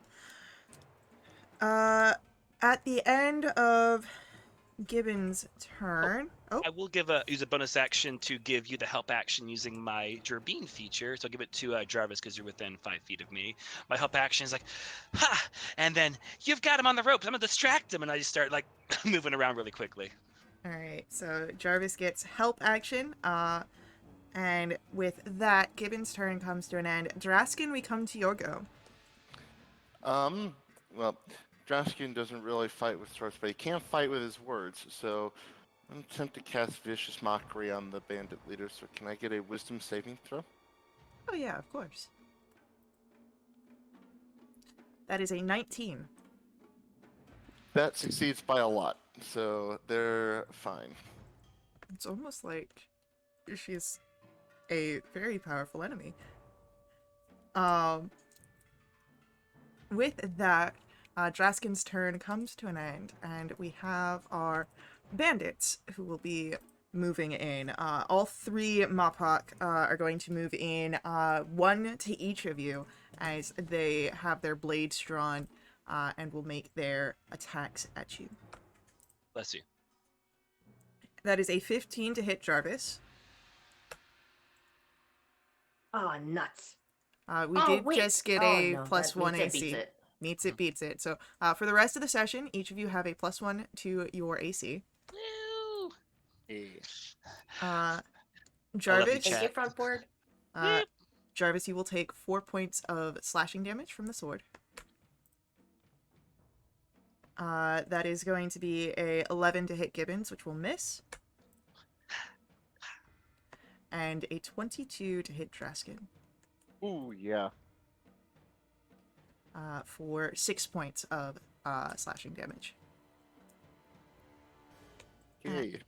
At the end of Gibbon's turn. Oh, I will use a bonus action to give you the help action using my Gerbine feature. So I'll give it to Jarvis because you're within 5 feet of me. My help action is like, ha! And then you've got him on the ropes. I'm gonna distract him, and I just start like moving around really quickly. all right. So Jarvis gets help action. And with that, Gibbon's turn comes to an end. Draskin, we come to your go. Well, Draskin doesn't really fight with swords, but he can fight with his words. So I'm gonna attempt to cast Vicious Mockery on the bandit leader. So can I get a Wisdom saving throw? Oh yeah, of course. That is a 19. That succeeds by a lot. So they're fine. It's almost like she's a very powerful enemy. With that, Draskin's turn comes to an end, and we have our bandits who will be moving in. All 3 Mopok are going to move in, 1 to each of you, as they have their blades drawn and will make their attacks at you. Bless you. That is a 15 to hit Jarvis. Oh, nuts. We Oh, did wait. just get Oh, a no, plus that 1 means it AC. beats it. Meets it, beats it. So for the rest of the session, each of you have a plus 1 to your AC. Woo! Uh, I love you, Jarvis, Thank you, chat. front board. Jarvis, you will take 4 points of slashing damage from the sword. That is going to be a 11 to hit Gibbons, which will miss. And a 22 to hit Draskin. Ooh, yeah. For 6 points of slashing damage. Okay.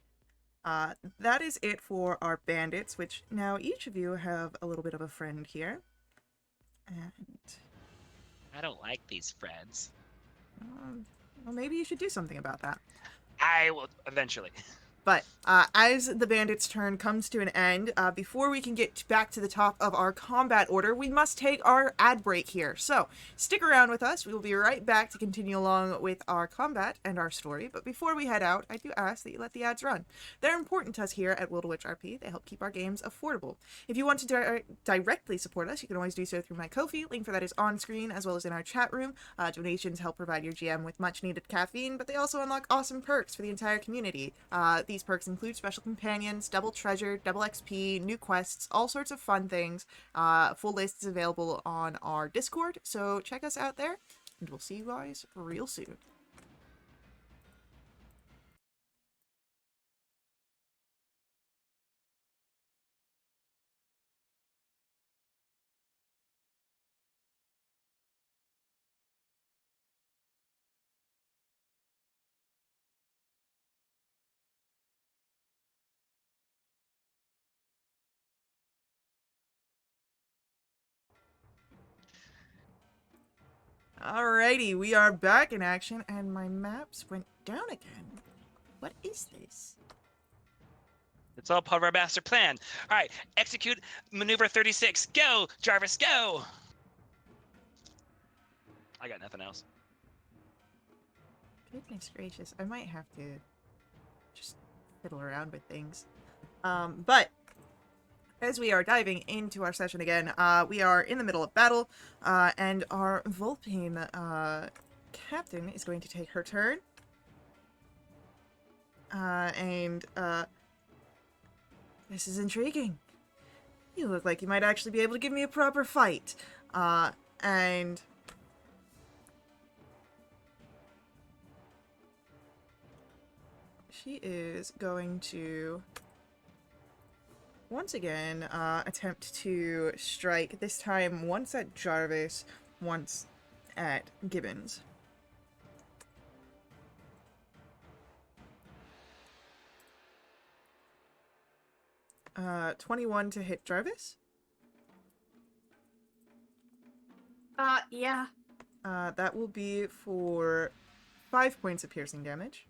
That is it for our bandits, which now each of you have a little bit of a friend here. And, I don't like these friends. well, maybe you should do something about that. I will eventually. But as the bandits' turn comes to an end, before we can get back to the top of our combat order, we must take our ad break here. So stick around with us. We will be right back to continue along with our combat and our story. But before we head out, I do ask that you let the ads run. They're important to us here at World of Witch RP. They help keep our games affordable. If you want to directly support us, you can always do so through my Ko-fi. Link for that is on screen, as well as in our chat room. Donations help provide your GM with much needed caffeine, but they also unlock awesome perks for the entire community. These perks include special companions, double treasure, double XP, new quests, all sorts of fun things. Full list is available on our Discord, so check us out there, and we'll see you guys real soon. Alrighty, we are back in action, and my maps went down again. What is this? It's all part of our master plan. All right, execute maneuver 36. Go, Jarvis, go. I got nothing else. Goodness gracious, I might have to just fiddle around with things. But as we are diving into our session again, we are in the middle of battle, and our Vulpine captain is going to take her turn. This is intriguing. You look like you might actually be able to give me a proper fight. And she is going to once again attempt to strike, this time once at Jarvis, once at Gibbons. Uh, 21 to hit Jarvis. Yeah. That will be for 5 points of piercing damage.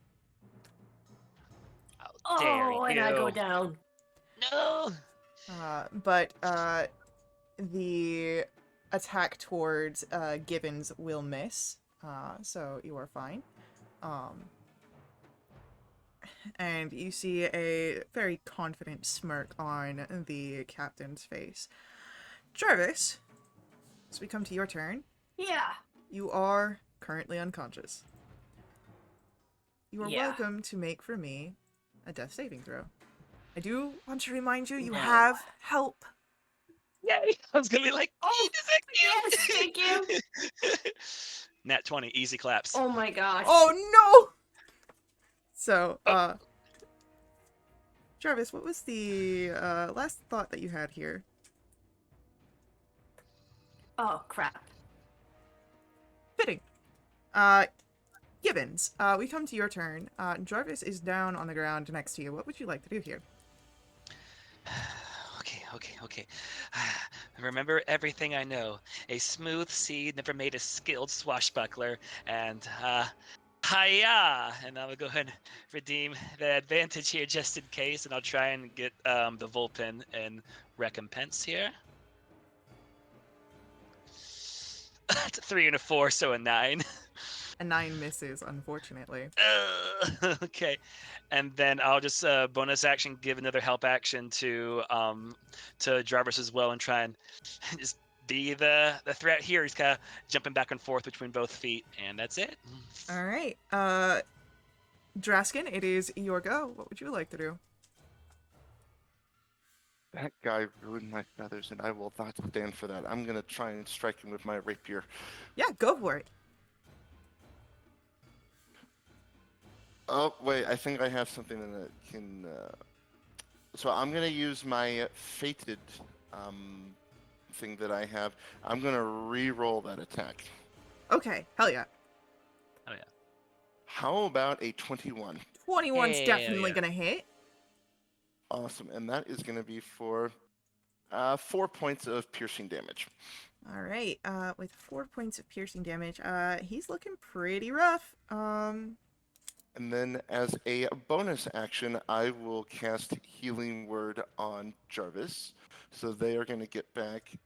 How dare Oh, and you. I go down. No. But the attack towards Gibbons will miss, so you are fine. And you see a very confident smirk on the captain's face. Jarvis, as we come to your turn, Yeah. you are currently unconscious. You are Yeah. welcome to make for me a death saving throw. I do want to remind you, you No. have help. Yay. I was going to be like, Oh, is yes, thank you. Nat 20, easy claps. Oh my gosh. Oh no! So, Jarvis, what was the last thought that you had here? Oh, crap. Fitting. Gibbons, we come to your turn. Jarvis is down on the ground next to you. What would you like to do here? Okay. Remember everything I know. A smooth seed never made a skilled swashbuckler, and hiya! And I'll go ahead and redeem the advantage here just in case, and I'll try and get the Vulpin in recompense here. It's a 3 and a 4, so a 9. A 9 misses, unfortunately. Okay, and then I'll just bonus action give another help action to Jarvis as well, and try and just be the threat here. He's kind of jumping back and forth between both feet, and that's it. All right. Draskin, it is your go. What would you like to do? That guy ruined my feathers, and I will not stand for that. I'm gonna try and strike him with my rapier. Yeah, go for it. Oh, wait, I think I have something that can... So I'm gonna use my fated thing that I have. I'm gonna re-roll that attack. Okay, hell yeah. Oh yeah. How about a 21? 21's Hell definitely yeah. gonna hit. Awesome, and that is gonna be for 4 points of piercing damage. All right, with 4 points of piercing damage, he's looking pretty rough. And then as a bonus action, I will cast Healing Word on Jarvis. So they are going to get back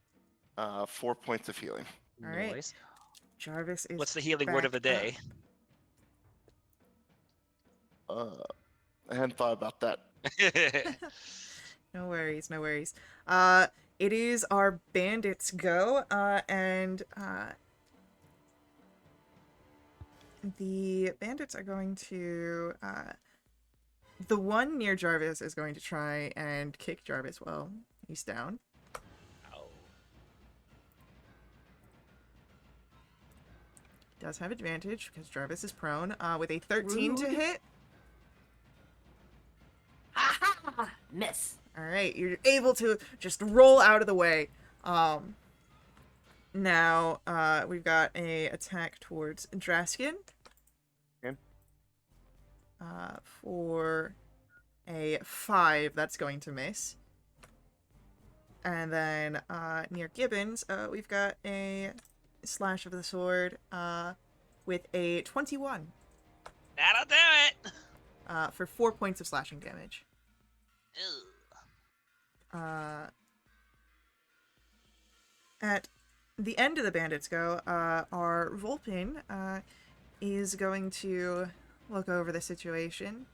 4 points of healing. All right. Nice. Jarvis is What's the healing word of the back up. day? I hadn't thought about that. No worries, no worries. It is our bandits' go, and the bandits are going to, the one near Jarvis is going to try and kick Jarvis while he's down. Oh. Does have advantage because Jarvis is prone, with a 13 to Rude. hit. Ha! Miss. All right, you're able to just roll out of the way. Now, we've got a attack towards Draskin. Okay. For a 5, that's going to miss. And then, near Gibbons, we've got a slash of the sword, with a 21. That'll do it. For 4 points of slashing damage. Ugh. At the end of the bandits go, our Volpin is going to look over the situation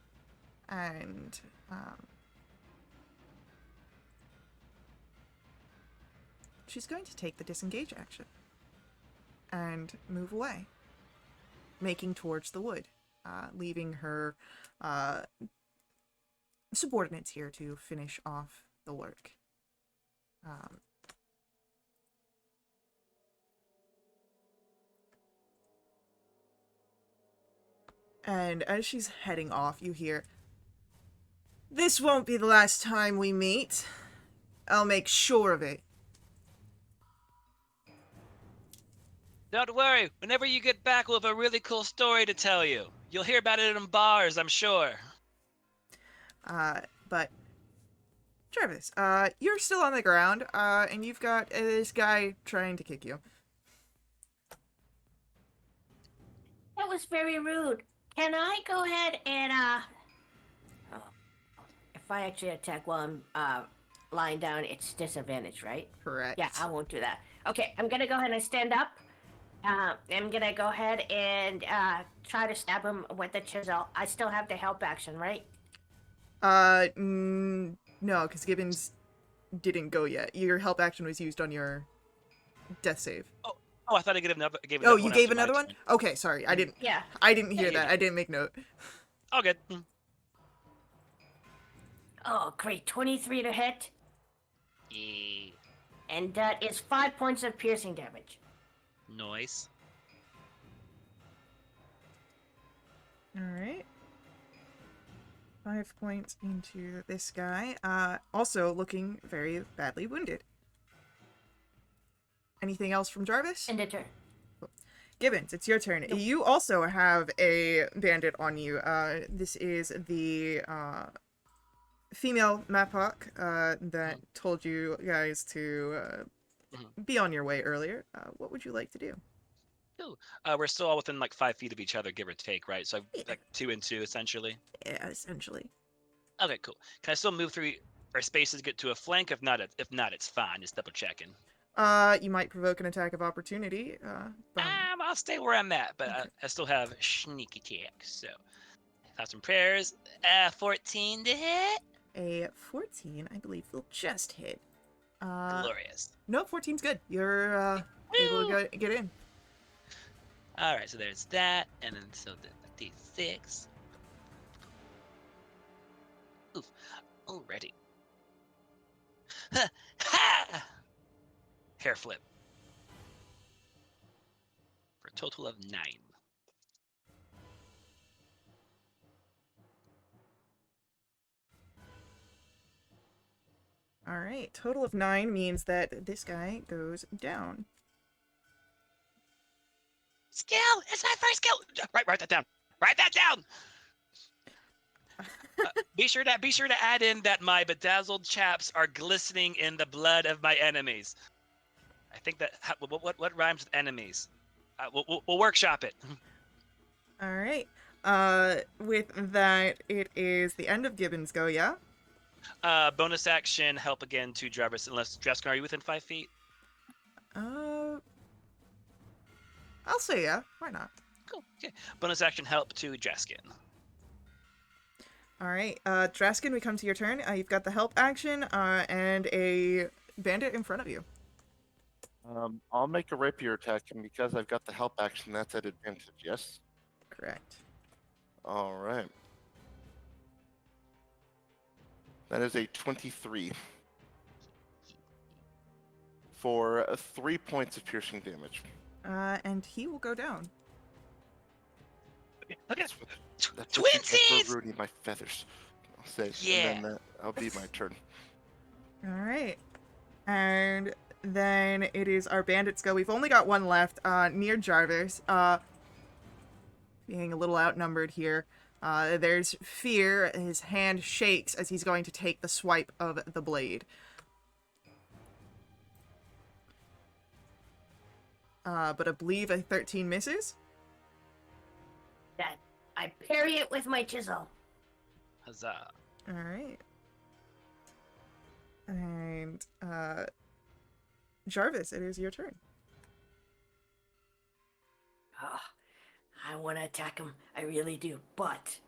and she's going to take the disengage action and move away, making towards the wood, leaving her subordinates here to finish off the work. And as she's heading off, you hear, "This won't be the last time we meet. I'll make sure of it." Don't worry. Whenever you get back, we'll have a really cool story to tell you. You'll hear about it in bars, I'm sure. But Travis, you're still on the ground, and you've got this guy trying to kick you. That was very rude. Can I go ahead and if I actually attack while I'm lying down, it's disadvantage, right? Correct. Yeah, I won't do that. Okay, I'm gonna go ahead and stand up. I'm gonna go ahead and try to stab him with the chisel. I still have the help action, right? No, because Gibbons didn't go yet. Your help action was used on your death save. Oh, I thought I gave another. Oh, you gave another one? Okay, sorry. I didn't Yeah. hear that. I didn't make note. All good. Oh, great. 23 to hit. Yeah. And that is 5 points of piercing damage. Nice. Alright. 5 points into this guy. Also looking very badly wounded. Anything else from Jarvis? End of turn. Gibbons, it's your turn. Nope. You also have a bandit on you. This is the female Mapak that told you guys to be on your way earlier. What would you like to do? We're still all within like 5 feet of each other, give or take, right? So like 2 and 2, essentially. Yeah, essentially. Okay, cool. Can I still move through our spaces, get to a flank? If not, it's fine. Just double checking. You might provoke an attack of opportunity. But... I'll stay where I'm at, but Okay. I still have sneak attack. So, thoughts and prayers. 14 to hit. A 14, I believe, will just hit. Glorious. No, 14's good. You're able to get in. All right, so there's that, and then so the D6. Oof, already. Ha! Ha! Hair flip. For a total of 9. All right, total of 9 means that this guy goes down. Skill! It's my first skill! Write that down. Write that down! Be sure to add in that my bedazzled chaps are glistening in the blood of my enemies. I think that what rhymes with enemies? We'll workshop it. All right. With that, it is the end of Gibbons' go. Yeah. Bonus action, help again to Jarvis. Unless Dreskin, are you within 5 feet? I'll say yeah. Why not? Cool. Okay. Bonus action, help to Dreskin. All right. Draskin, we come to your turn. You've got the help action and a bandit in front of you. I'll make a rapier attack, and because I've got the help action, that's at advantage, yes? Correct. All right. That is a 23 for 3 points of piercing damage. And he will go down. Look at That's what you get twinsies! for ruining my feathers. I'll say. Yeah. And then that'll be my turn. All right. And then it is our bandits go. We've only got one left near Jarvis. Being a little outnumbered here. There's fear. His hand shakes as he's going to take the swipe of the blade. But I believe a 13 misses. That I parry it with my chisel. Huzzah. All right. And Jarvis, it is your turn. Oh, I want to attack him. I really do. But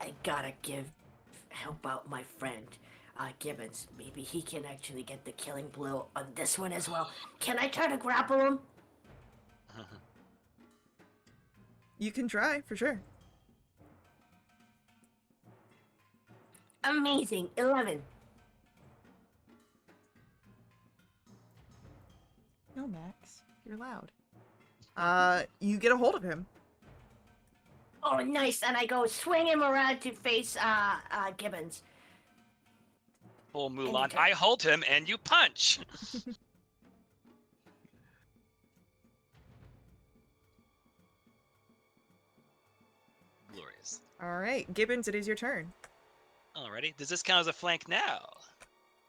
I gotta help out my friend, Gibbons. Maybe he can actually get the killing blow on this one as well. Can I try to grapple him? You can try, for sure. Amazing. 11. No, Max. You're loud. You get a hold of him. Oh, nice. And I go swing him around to face Gibbons. Full Mulan. Anytime. I hold him and you punch. Glorious. Alright, Gibbons, it is your turn. Alrighty. Does this count as a flank now?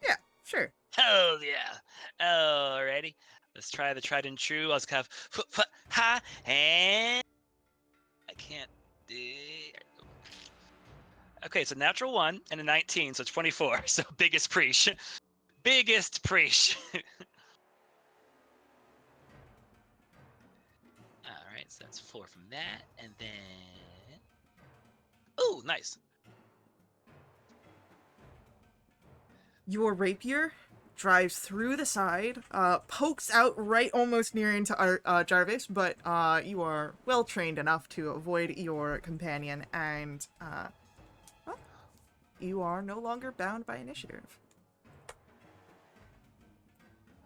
Yeah, sure. Hell yeah. Alrighty. Let's try the tried and true. Let's have ha and I can't do. Okay, it's a natural 1 and a 19, so 24. So biggest preach. Biggest preach. Alright, so that's 4 from that. And then. Ooh, nice. Your rapier drives through the side, pokes out right almost near into Jarvis, but you are well trained enough to avoid your companion, and well, you are no longer bound by initiative.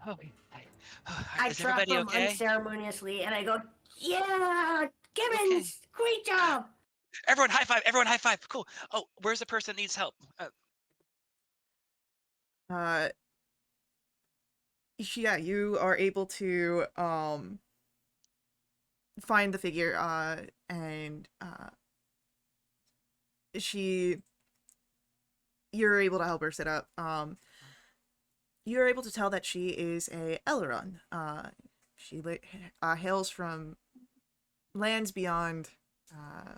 Okay. I Is drop everybody him okay? unceremoniously and I go, yeah, Gibbons, great job. Everyone high five! Everyone high five! Cool. Oh, where's the person that needs help? Yeah, you are able to find the figure, and you're able to help her sit up. You're able to tell that she is a Eleron. She hails from lands beyond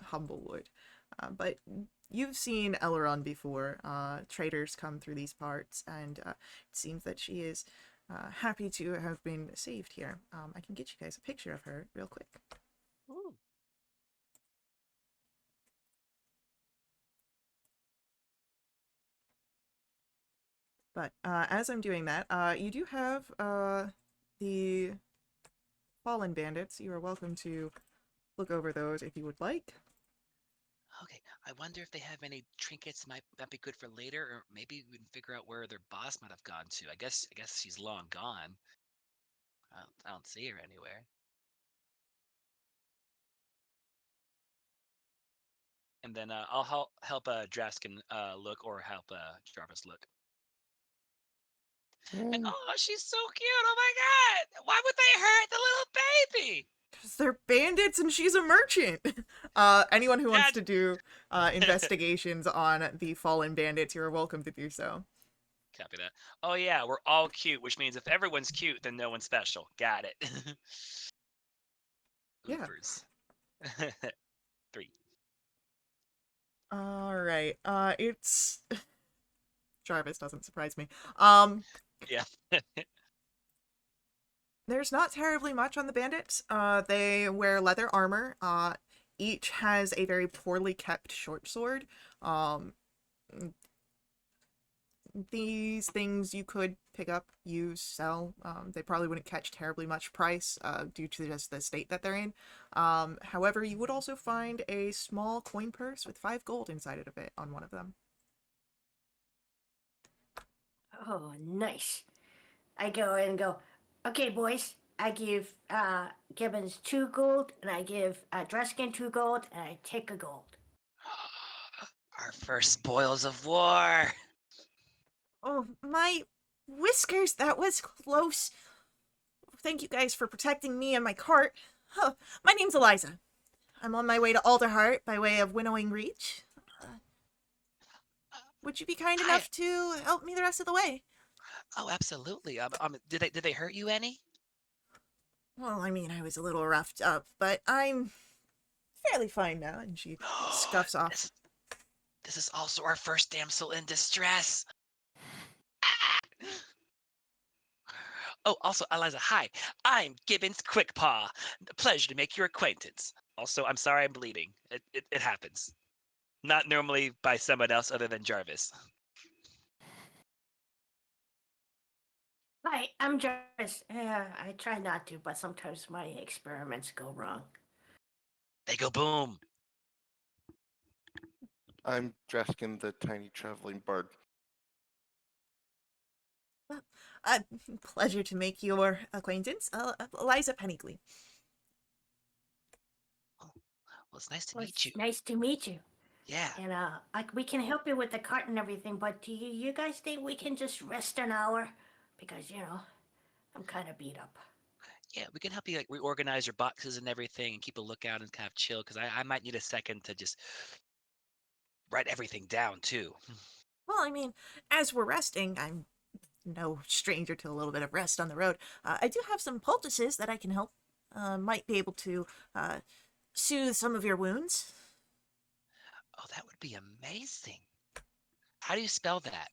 Humblewood, but you've seen Eleron before. Traders come through these parts, and it seems that she is happy to have been saved here. I can get you guys a picture of her real quick. Ooh. But as I'm doing that, you do have the Fallen Bandits. You are welcome to look over those if you would like. Okay, I wonder if they have any trinkets might be good for later, or maybe we can figure out where their boss might have gone to. I guess she's long gone. I don't see her anywhere. And then I'll help Draskin look, or help Jarvis look. And oh, she's so cute! Oh my god! Why would they hurt the little baby? Because they're bandits and she's a merchant. Anyone who wants That- to do investigations on the Fallen Bandits, you're welcome to do so. Copy that. Oh yeah, we're all cute, which means if everyone's cute, then no one's special. Got it. Yeah. Oopers. 3. Alright, it's... Jarvis doesn't surprise me. Yeah. There's not terribly much on the bandits. They wear leather armor. Each has a very poorly kept short sword. These things you could pick up, use, sell. They probably wouldn't catch terribly much price due to just the state that they're in. However, you would also find a small coin purse with 5 gold inside of it on one of them. Oh, nice. I go and go, okay, boys, I give Gibbons 2 gold, and I give Dreskin 2 gold, and I take a gold. Our first spoils of war. Oh, my whiskers, that was close. Thank you guys for protecting me and my cart. Oh, my name's Eliza. I'm on my way to Alderheart by way of Winnowing Reach. Would you be kind enough to help me the rest of the way? Oh, absolutely. Did they hurt you any? Well, I mean, I was a little roughed up, but I'm fairly fine now. And she scuffs off. This is also our first damsel in distress. Oh, also, Eliza, hi. I'm Gibbons Quickpaw. Pleasure to make your acquaintance. Also, I'm sorry I'm bleeding. It happens. Not normally by someone else other than Jarvis. Hi, I'm Jarvis. Yeah, I try not to, but sometimes my experiments go wrong. They go boom. I'm Dreskin, the tiny traveling bard. Well, uh, pleasure to make your acquaintance, Eliza Pennygley. Oh, well, it's nice to Well, meet you. it's nice to meet you. Yeah. And we can help you with the cart and everything, but do you guys think we can just rest an hour? Because I'm kind of beat up. Yeah, we can help you like reorganize your boxes and everything and keep a lookout and kind of chill because I might need a second to just write everything down too. Well, I mean, as we're resting, I'm no stranger to a little bit of rest on the road. I do have some poultices that I can help. Might be able to soothe some of your wounds. Oh, that would be amazing. How do you spell that?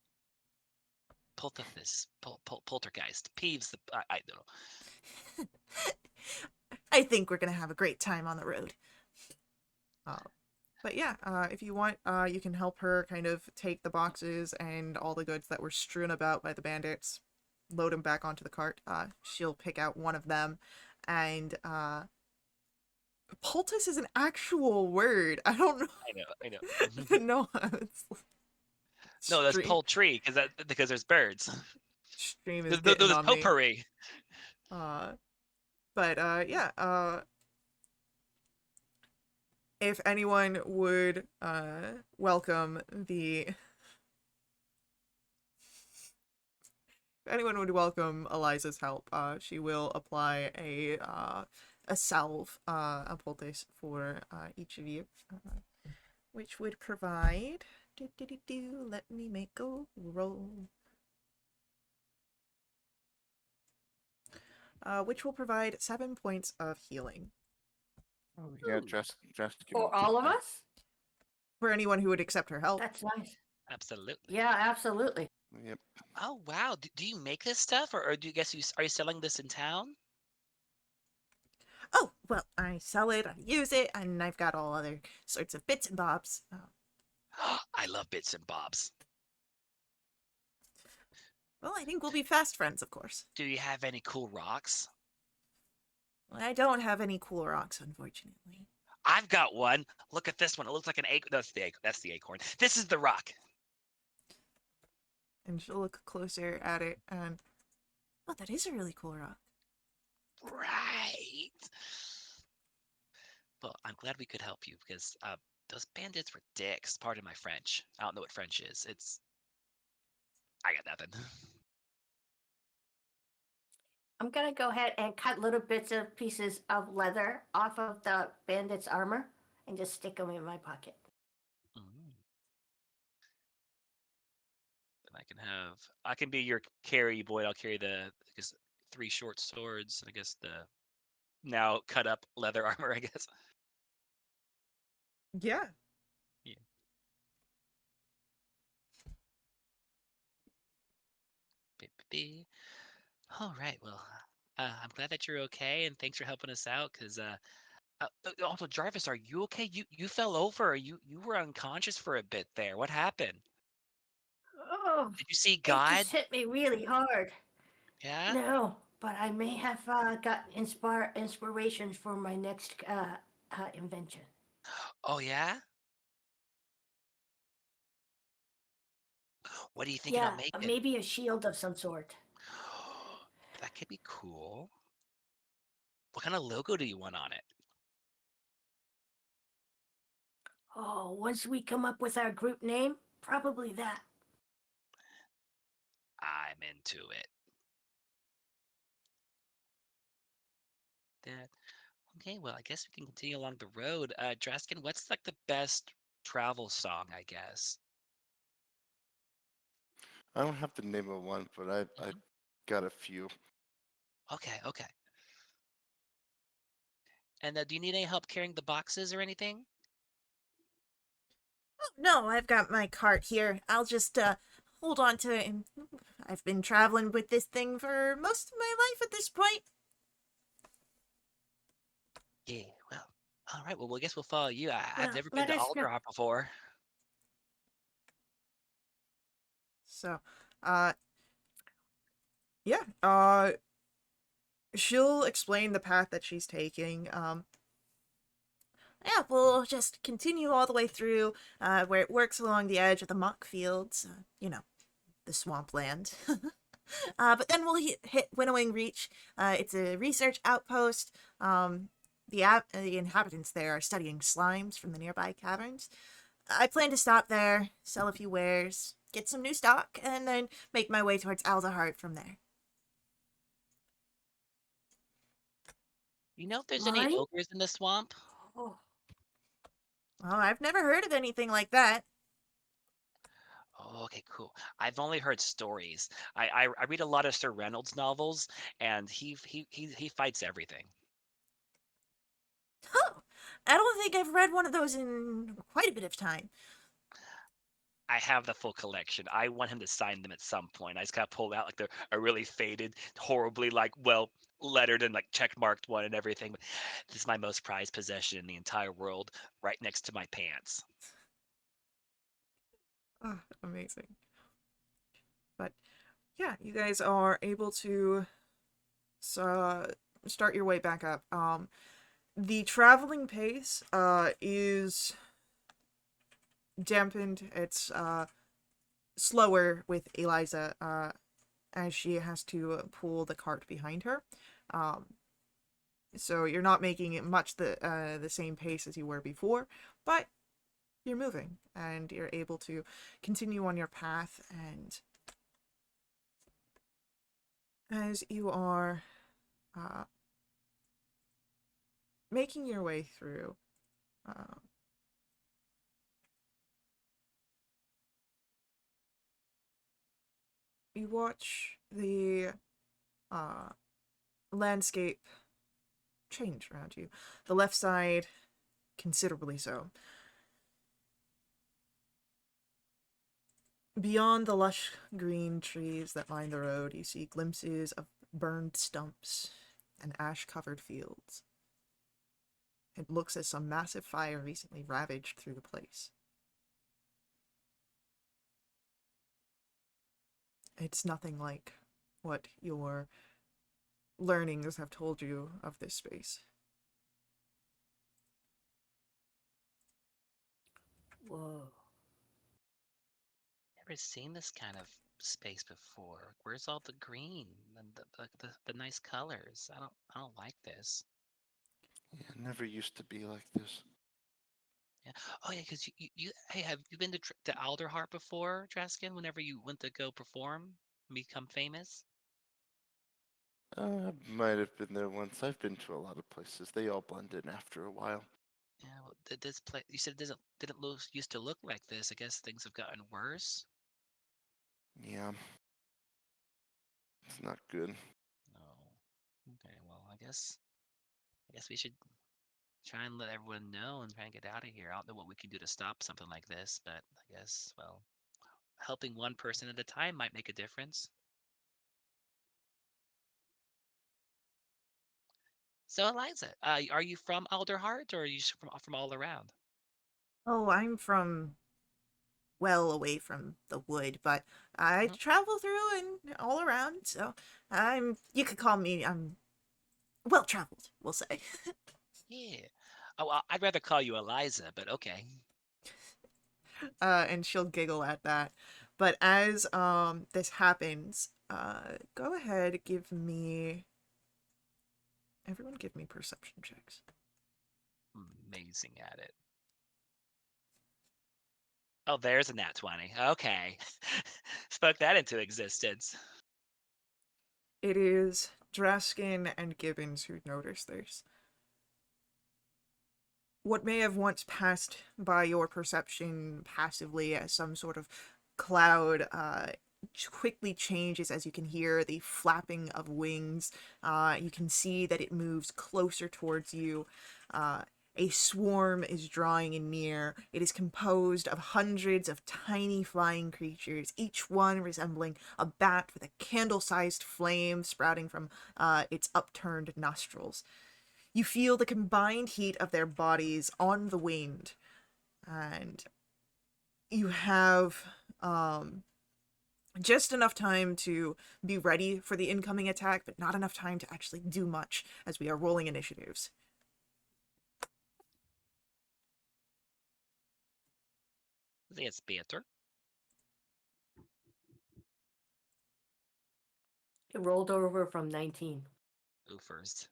Poltergeist. Poltergeist. Peeves. I don't know. I think we're gonna have a great time on the road. Uh, but yeah, if you want, you can help her kind of take the boxes and all the goods that were strewn about by the bandits, load them back onto the cart. She'll pick out one of them, and poultice is an actual word. I don't know. I know. No, it's No, that's stream. poultry because there's birds. Stream is No, getting there's on me. potpourri. Uh, but yeah. If anyone would welcome the if anyone would welcome Eliza's help, she will apply a salve, a poultice for each of you, which would provide. Let me make a roll. Which will provide 7 points of healing Oh, yeah, Ooh, Dreskin will For take all of that. us? for anyone who would accept her help. That's nice. absolutely. Yeah, absolutely. Yep. Oh wow. Do you make this stuff, or do you guess are you selling this in town? Oh, well, I sell it, I use it, and I've got all other sorts of bits and bobs. I love bits and bobs. Well, I think we'll be fast friends, of course. Do you have any cool rocks? I don't have any cool rocks, unfortunately. I've got one. Look at this one. It looks like an acorn. That's the acorn. This is the rock. And she'll look closer at it, and oh, that is a really cool rock. Right. Well, I'm glad we could help you because those bandits were dicks. Pardon my French. I don't know what French is. I got nothing. I'm gonna go ahead and cut little bits of pieces of leather off of the bandit's armor and just stick them in my pocket. Mm. And I can be your carry boy. I'll carry I guess 3 short swords. And I guess the now cut up leather armor. I guess. Yeah. Yeah. All right. Well, I'm glad that you're okay, and thanks for helping us out. Because also, Jarvis, are you okay? You fell over. Or you were unconscious for a bit there. What happened? Oh, Did you see it God? just hit me really hard. Yeah. No, but I may have got inspiration for my next invention. Oh yeah. What are you thinking Yeah, of making? maybe a shield of some sort. That could be cool. What kind of logo do you want on it? Oh, once we come up with our group name, probably that. I'm into it. That okay. Well, I guess we can continue along the road. Draskin, what's like the best travel song? I guess. I don't have the name of one, but I've Mhm. got a few. Okay. Okay. And do you need any help carrying the boxes or anything? Oh, no, I've got my cart here. I'll just hold on to it. And I've been traveling with this thing for most of my life at this point. Yeah, well, all right. Well, I guess we'll follow you. I've Well, never been let to us know. Alderhop before. So, uh, yeah, she'll explain the path that she's taking. Yeah, we'll just continue all the way through, where it works along the edge of the muck fields, the swampland. But then we'll hit Winnowing Reach. It's a research outpost. The inhabitants there are studying slimes from the nearby caverns. I plan to stop there, sell a few wares, get some new stock, and then make my way towards Aldahart from there. You know if there's any Slime? ogres in the swamp? Oh, Oh, I've never heard of anything like that. Oh, okay, cool. I've only heard stories. I read a lot of Sir Reynolds novels, and he fights everything. Oh, I don't think I've read one of those in quite a bit of time. I have the full collection. I want him to sign them at some point. I just gotta pull out like a really faded, horribly like well lettered and like check marked one and everything. But this is my most prized possession in the entire world, right next to my pants. Oh, amazing. But yeah, you guys are able to start your way back up. The traveling pace is dampened. It's slower with Eliza as she has to pull the cart behind her. Um, so you're not making it much the same pace as you were before, but you're moving and you're able to continue on your path. And as you are uh, making your way through, uh, you watch the uh, landscape change around you. The left side, considerably so. Beyond the lush green trees that line the road, you see glimpses of burned stumps and ash-covered fields. It looks as some massive fire recently ravaged through the place. It's nothing like what your learnings have told you of this space. whoa. Never seen this kind of space before. Where's all the green and the nice colors? I don't like this. It never used to be like this. Yeah. Oh yeah, because hey, have you been to Alderheart before, Draskin? Whenever you went to go perform, become famous? I might have been there once. I've been to a lot of places. They all blend in after a while. Yeah. Well, this place you said didn't used to look like this. I guess things have gotten worse. Yeah, it's not good. Oh. Okay. Well, I guess we should try and let everyone know and try and get out of here. I don't know what we can do to stop something like this, but I guess well, helping one person at a time might make a difference. So Eliza, are you from Alderheart or are you from all around? Oh, I'm from well away from the wood, but I Mhm. travel through and all around, so you could call me, I'm well traveled, we'll say. Yeah. Oh, well, I'd rather call you Eliza, but okay. And she'll giggle at that. But as this happens, go ahead, everyone give me perception checks. Amazing at it. Oh, there's a nat 20. Okay. Spoke that into existence. It is Draskin and Gibbons who notice this. What may have once passed by your perception passively as some sort of cloud quickly changes as you can hear the flapping of wings. You can see that it moves closer towards you. A swarm is drawing in near. It is composed of hundreds of tiny flying creatures, each one resembling a bat with a candle-sized flame sprouting from its upturned nostrils. You feel the combined heat of their bodies on the wind, and you have just enough time to be ready for the incoming attack, but not enough time to actually do much as we are rolling initiatives. That's better. It rolled over from 19. Go first.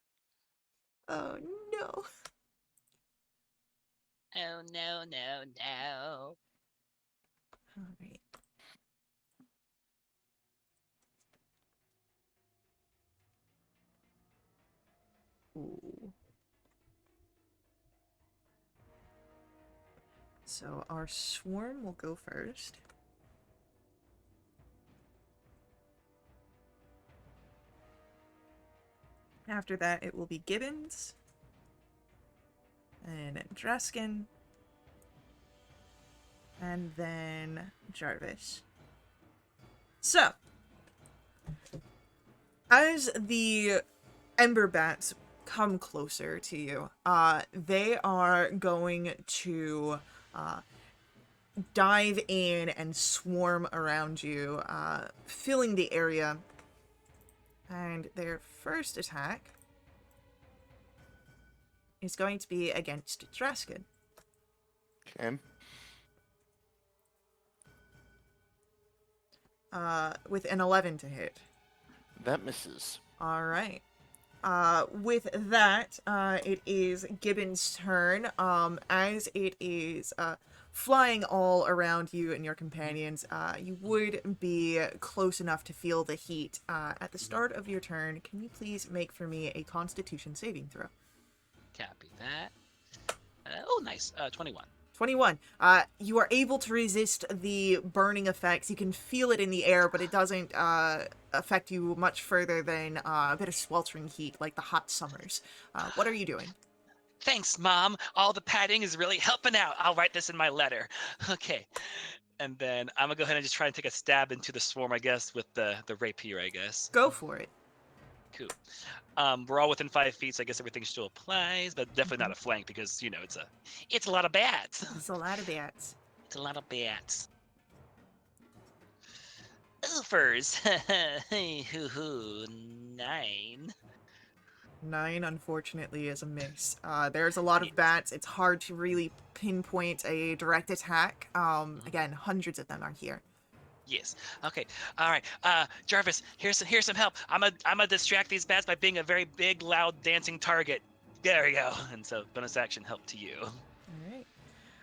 Oh no. Oh, no, no, no. All right. Ooh. So our swarm will go first. After that, it will be Gibbons. And Dreskin. And then Jarvis. So, as the Ember Bats come closer to you, they are going to dive in and swarm around you, filling the area. And their first attack is going to be against Draskin. Okay. With an 11 to hit. That misses. All right. With that, it is Gibbon's turn. As it is flying all around you and your companions, you would be close enough to feel the heat. At the start of your turn, can you please make for me a Constitution saving throw? Copy that. Oh, nice. 21. 21. You are able to resist the burning effects. You can feel it in the air, but it doesn't affect you much further than a bit of sweltering heat, like the hot summers. What are you doing? Thanks, Mom. All the padding is really helping out. I'll write this in my letter. Okay. And then I'm going to go ahead and just try and take a stab into the swarm, I guess, with the rapier, I guess. Go for it. Cool. We're all within 5 feet, so I guess everything still applies, but definitely not a flank because, you know, it's a lot of bats. It's a lot of bats. It's a lot of bats. Oofers. Hoo-hoo. 9. 9, unfortunately, is a miss. There's a lot of bats. It's hard to really pinpoint a direct attack. Again, hundreds of them are here. Yes. Okay. All right. Jarvis, here's some help. I'm gonna distract these bats by being a very big, loud, dancing target. There we go. And so bonus action help to you. All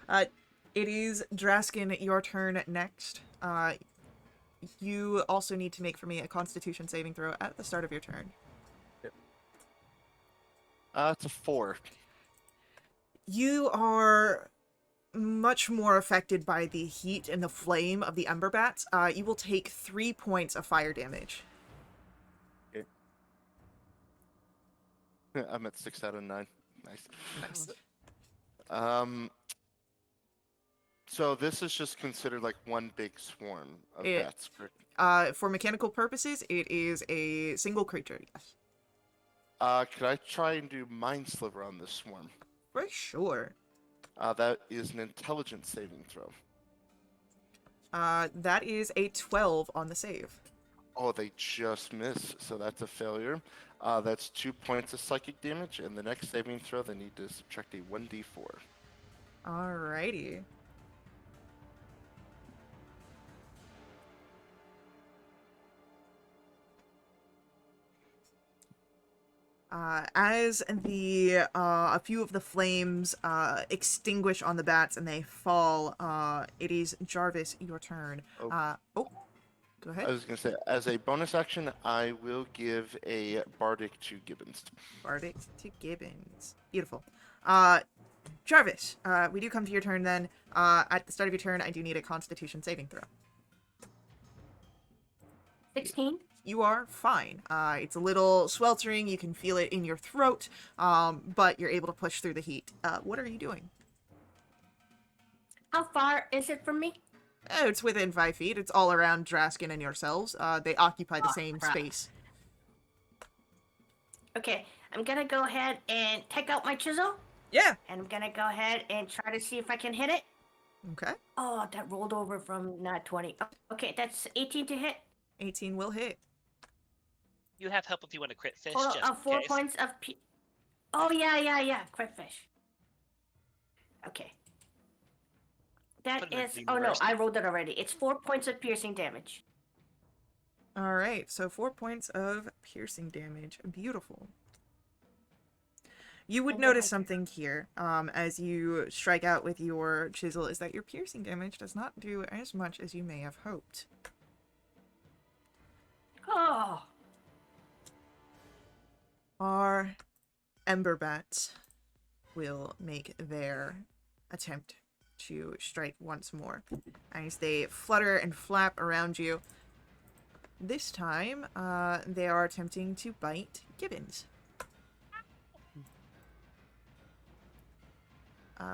right. It is Draskin, your turn next. You also need to make for me a Constitution saving throw at the start of your turn. It's a 4. You are much more affected by the heat and the flame of the Ember Bats. You will take 3 points of fire damage. Okay. I'm at 6 out of 9. Nice. Nice. So this is just considered like one big swarm of It- bats, correct? For mechanical purposes, it is a single creature, yes. Could I try and do Mind Sliver on this swarm? For sure. That is an intelligence saving throw. That is a 12 on the save. Oh, they just miss, so that's a failure. That's 2 points of psychic damage, and the next saving throw, they need to subtract a 1d4. Alrighty. As a few of the flames extinguish on the bats and they fall, it is Jarvis, your turn. Oh. Go I ahead. was going to say, as a bonus action, I will give a Bardic to Gibbons. Bardic to Gibbons. Beautiful. Jarvis, we do come to your turn then. At the start of your turn, I do need a Constitution saving throw. 16? you are fine. It's a little sweltering, you can feel it in your throat, but you're able to push through the heat. What are you doing? How far is it from me? Oh, it's within 5 feet. It's all around Draskin and yourselves. They occupy the Oh, same crap. space. Okay, I'm gonna go ahead and take out my chisel, Yeah. and I'm gonna go ahead and try to see if I can hit it. Okay. Oh, that rolled over from not 20. Oh, okay, that's 18 to hit. 18 will hit. You have help if you want to crit fish, Total just of in 4 case. points of Oh, yeah. Crit fish. Okay. That Put him in is... the Oh, no, universe. I rolled it already. It's 4 points of piercing damage. All right, so 4 points of piercing damage. Beautiful. You would And then notice my turn. something here as you strike out with your chisel is that your piercing damage does not do as much as you may have hoped. Oh, Our Ember Bats will make their attempt to strike once more as they flutter and flap around you. This time, they are attempting to bite Gibbons.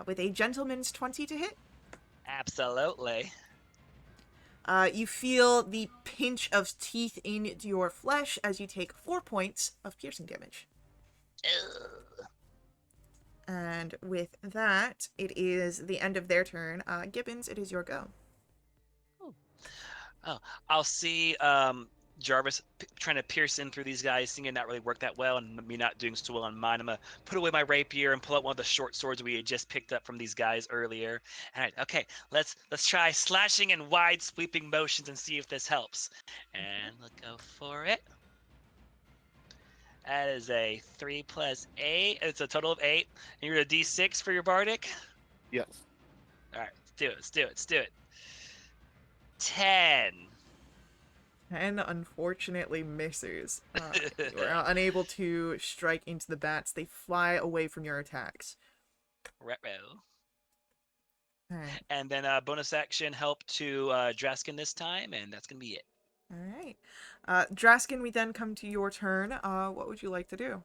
With a gentleman's 20 to hit. Absolutely. You feel the pinch of teeth in your flesh as you take 4 points of piercing damage. Ugh. And with that, it is the end of their turn. Gibbons, it is your go. Oh, I'll see Jarvis trying to pierce in through these guys, seeing it not really work that well, and me not doing so well on mine. I'm gonna put away my rapier and pull out one of the short swords we had just picked up from these guys earlier. All right, okay, let's try slashing in wide sweeping motions and see if this helps. And let's go for it. That is a 3 + 8. It's a total of 8. And you're a D6 for your bardic. Yes. All right, let's do it. 10. 10 unfortunately misses. You are unable to strike into the bats. They fly away from your attacks. Retro. Alright. And then bonus action help to Draskin this time, and that's gonna be it. Alright. Draskin, we then come to your turn. What would you like to do?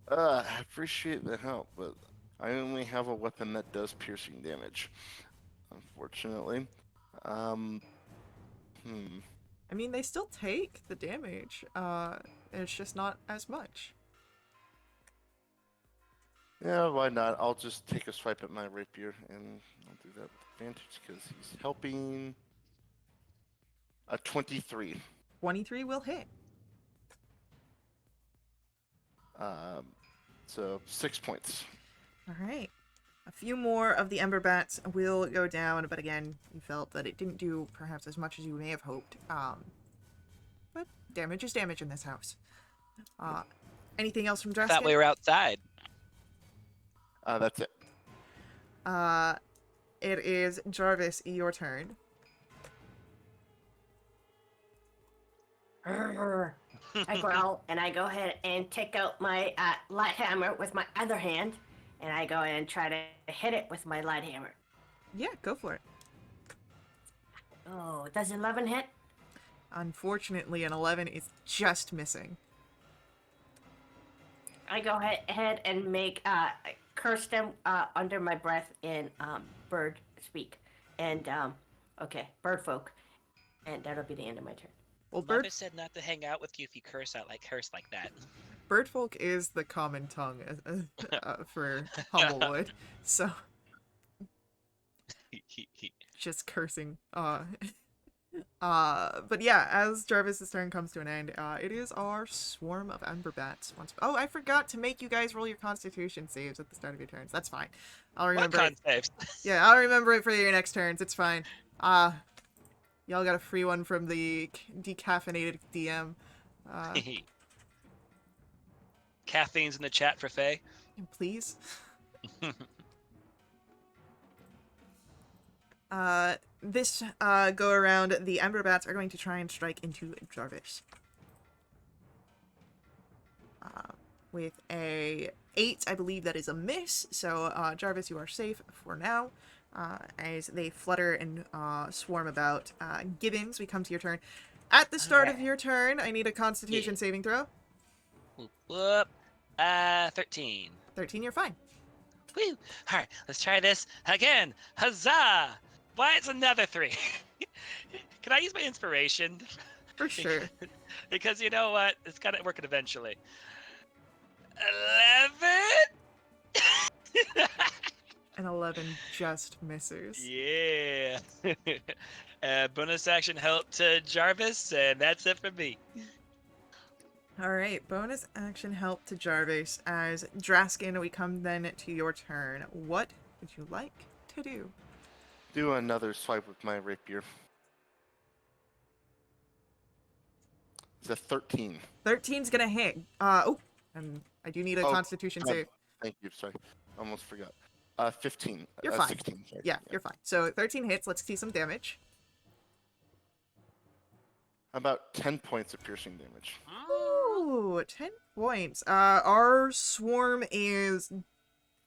I appreciate the help, but I only have a weapon that does piercing damage, unfortunately. I mean, they still take the damage. It's just not as much. Yeah, why not? I'll just take a swipe at my rapier, and I'll do that with advantage because he's helping. A 23. 23 will hit. So 6 points. Alright. A few more of the Ember Bats will go down, but again, you felt that it didn't do perhaps as much as you may have hoped. But damage is damage in this house. Anything else from Draskin? That way we're outside. That's it. It is Jarvis, your turn. I growl, and I go ahead and take out my light hammer with my other hand, and I go and try to hit it with my light hammer. Yeah, go for it. Oh, does 11 hit? Unfortunately, an 11 is just missing. I go ahead and make curse them under my breath in bird speak, and okay, bird folk, and that'll be the end of my turn. Well, Mother said not to hang out with you if you curse like that. Birdfolk is the common tongue for Humblewood, so just cursing. But yeah, as Jarvis's turn comes to an end, it is our swarm of Ember Bats. Oh, I forgot to make you guys roll your Constitution saves at the start of your turns. That's fine. I'll remember. What con saves? Yeah, I'll remember it for your next turns. It's fine. Y'all got a free one from the decaffeinated DM. Caffeine's in the chat for Faye. Please. This go around, the Ember Bats are going to try and strike into Jarvis. With a 8, I believe that is a miss. So Jarvis, you are safe for now. As they flutter and swarm about. Gibbons, we come to your turn. At the start of Okay. your turn, I need a Constitution Yeah. saving throw. Whoop, whoop. 13. 13, you're fine. Woo! All right, let's try this again. Huzzah! Why, it's another 3. Can I use my inspiration? For sure. Because you know what? It's got to work it eventually. 11? An 11 just misses. Yeah. Bonus action help to Jarvis, and that's it for me. Alright, bonus action help to Jarvis. As Draskin, we come then to your turn. What would you like to do? Do another swipe with my rapier. It's a 13. 13's gonna hit. And I do need a Oh, Constitution God. save. Thank you. Sorry. Almost forgot. 15. You're fine. 16. Sorry. Yeah, you're fine. So 13 hits. Let's see some damage. About 10 points of piercing damage. Ooh, 10 points. Our swarm is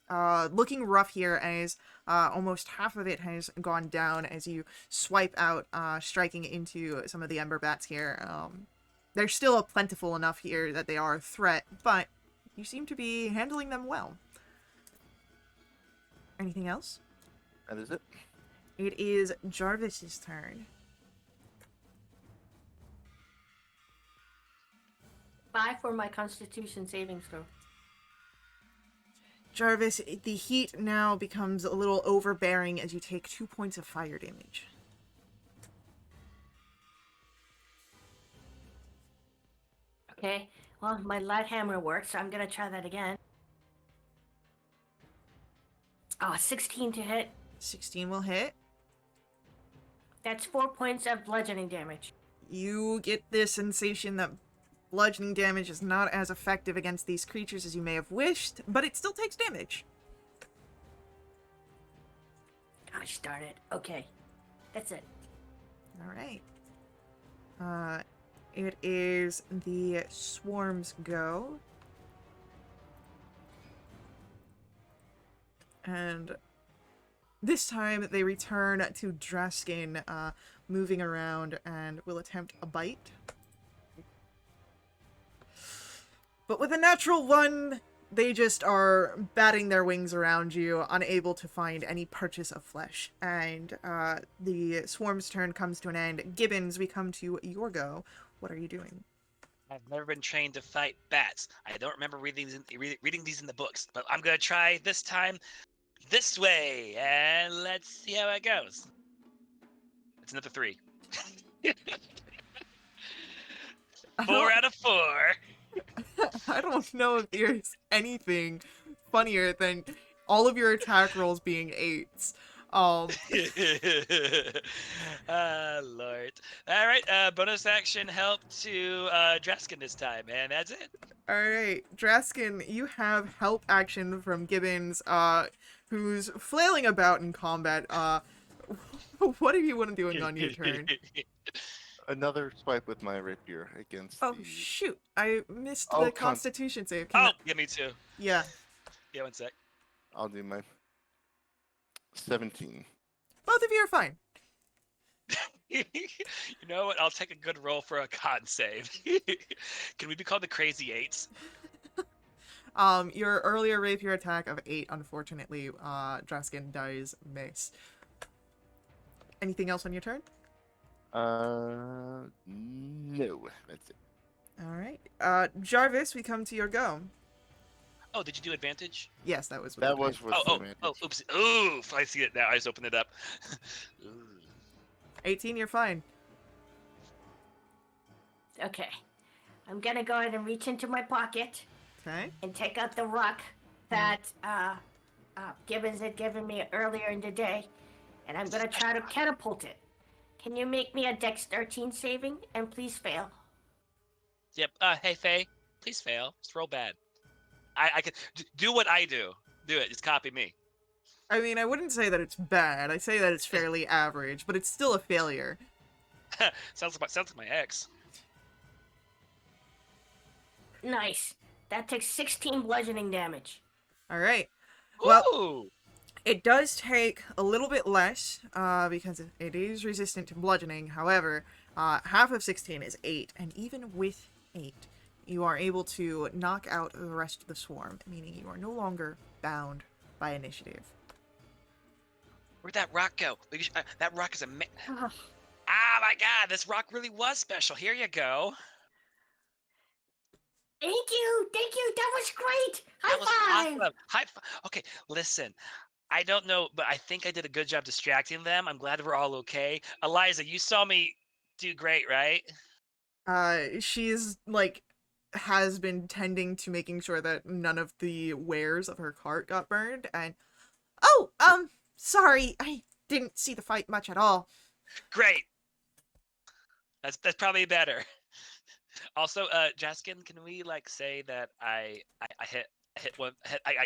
looking rough here as almost half of it has gone down as you swipe out, striking into some of the ember bats here. They're still plentiful enough here that they are a threat, but you seem to be handling them well. Anything else? That is it. It is Jarvis's turn. 5 for my Constitution savings throw. Jarvis, the heat now becomes a little overbearing as you take 2 points of fire damage. Okay. Well, my light hammer works, so I'm gonna try that again. 16 to hit. 16 will hit. That's 4 points of bludgeoning damage. You get the sensation that bludgeoning damage is not as effective against these creatures as you may have wished, but it still takes damage. Gosh darn it. Okay. That's it. All right. It is the swarm's go. And this time they return to Draskin, moving around and will attempt a bite. But with a natural 1, they just are batting their wings around you, unable to find any purchase of flesh. And the swarm's turn comes to an end. Gibbons, we come to your go. What are you doing? I've never been trained to fight bats. I don't remember reading these in the books, but I'm gonna try this time this way, and let's see how it goes. It's another 3. 4 out of 4. I don't know if there's anything funnier than all of your attack rolls being 8s. Lord. All right, bonus action help to Draskin this time, and that's it. Alright, Draskin, you have help action from Gibbons, who's flailing about in combat. What are you doing on your turn? Another swipe with my rapier against Oh, the... shoot. I missed Oh, the Constitution save. Can Oh, I- yeah, me too. Yeah. Yeah, 1 sec. I'll do my 17. Both of you are fine. You know what? I'll take a good roll for a con save. Can we be called the Crazy Eights? Your earlier rapier attack of 8, unfortunately, Draskin does miss. Anything else on your turn? No, that's it. Alright. Jarvis, we come to your go. Oh, did you do advantage? Yes, that was with That advantage. was with Oh, advantage. oops. Oof, I see it now. I just opened it up. Ooh. 18, you're fine. Okay. I'm gonna go ahead and reach into my pocket Okay. and take out the rock that Gibbons had given me earlier in the day, and I'm gonna try to catapult it. Can you make me a Dex 13 saving and please fail? Yep. Hey, Faye, please fail. Just roll bad. I can do what I do. Do it. Just copy me. I mean, I wouldn't say that it's bad. I say that it's fairly average, but it's still a failure. sounds like my ex. Nice. That takes 16 bludgeoning damage. Alright. Well, Ooh. it does take a little bit less, because it is resistant to bludgeoning. However, Half of 16 is 8, and even with 8, you are able to knock out the rest of the swarm, meaning you are no longer bound by initiative. Where'd that rock go? That rock is Ah, Ah, my God, this rock really was special. Here you go. thank you. That was great. That was High five. awesome. Okay, listen. I don't know, but I think I did a good job distracting them. I'm glad we're all okay. Eliza, you saw me do great, right? She's like has been tending to making sure that none of the wares of her cart got burned, and oh, sorry, I didn't see the fight much at all. Great. That's probably better. Also, Jaskin, can we like say that I hit one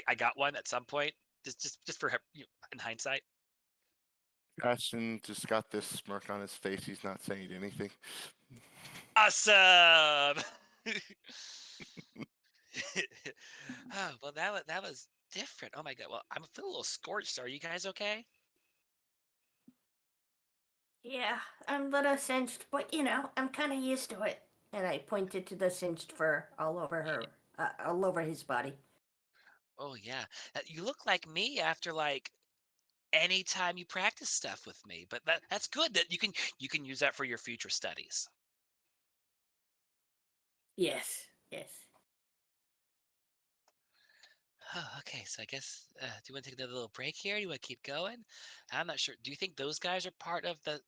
I got one at some point just for in hindsight. Ashton just got this smirk on his face. He's not saying anything. Awesome. Oh, well, that was different. Oh my God. Well, I'm feeling a little scorched. Are you guys okay? Yeah, I'm a little singed, but I'm kind of used to it. And I pointed to the singed fur all over his body. Oh yeah. You look like me after like any time you practice stuff with me. But that's good that you can use that for your future studies. Yes, yes. Oh, okay, so I guess do you want to take another little break here? Do you want to keep going? I'm not sure. Do you think those guys are part of the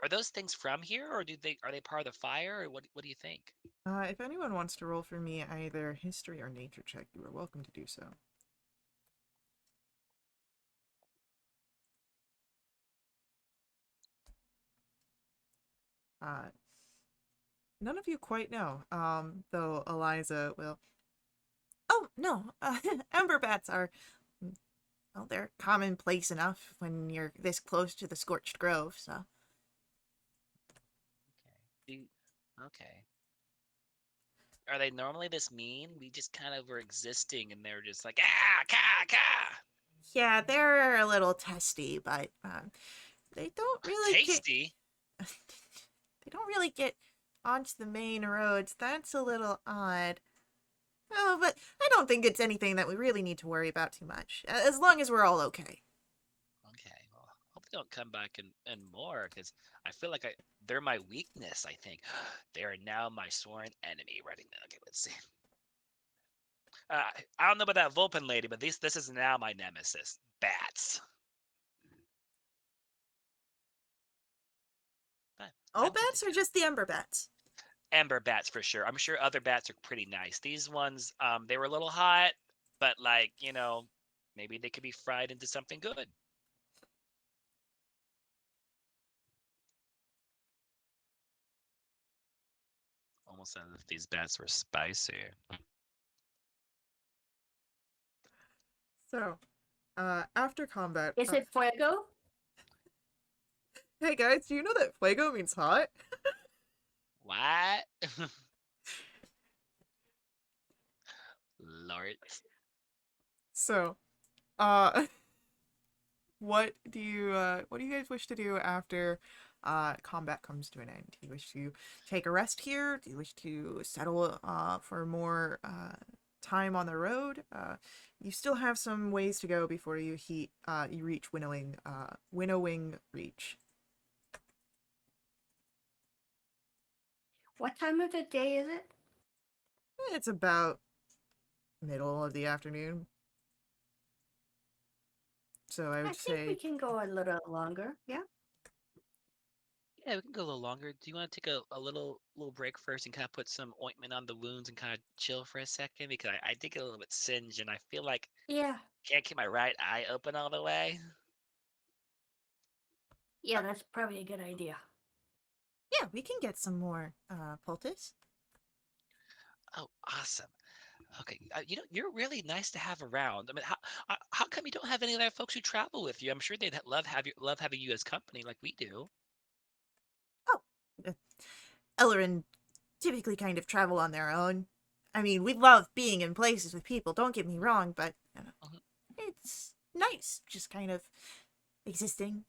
are those things from here, or are they part of the fire, or what do you think? If anyone wants to roll for me either history or nature check, you are welcome to do so. Uh, None of you quite know, though Eliza will. Oh, no, ember bats are, well, they're commonplace enough when you're this close to the scorched grove, so. Okay. Okay. Are they normally this mean? We just kind of were existing, and they're just like ah, ka, ka. Yeah, they're a little testy, but they don't really get Tasty. they don't really get onto the main roads. That's a little odd. Oh, but I don't think it's anything that we really need to worry about too much, as long as we're all okay. Okay, well, hope they don't come back and more, because I feel like they're my weakness. I think they are now my sworn enemy. Writing that. Okay, let's see. I don't know about that Vulpin lady, but this is now my nemesis. Bats. But All I'm good to bats or just the ember bats? Ember bats for sure. I'm sure other bats are pretty nice. These ones, they were a little hot, but like maybe they could be fried into something good. Almost as if these bats were spicy. So, after combat, Is it fuego? hey guys, do you know that fuego means hot? What? Lord. So, what do you guys wish to do after combat comes to an end? Do you wish to take a rest here? Do you wish to settle for more time on the road? You still have some ways to go before you reach winnowing reach. What time of the day is it? It's about middle of the afternoon. So I I would think we say, can go a little longer. Yeah. Yeah, we can go a little longer. Do you want to take a little break first and kind of put some ointment on the wounds and kind of chill for a second? Because I did get a little bit singed, and I feel like Yeah. I can't keep my right eye open all the way. Yeah, that's probably a good idea. yeah, we can get some more poultice. Oh, awesome. Okay, you're really nice to have around. I mean, how come you don't have any other folks who travel with you? I'm sure they'd love having you as company like we do. Oh, Ellerin typically kind of travel on their own. I mean, we love being in places with people, don't get me wrong, but Mhm. it's nice just kind of existing.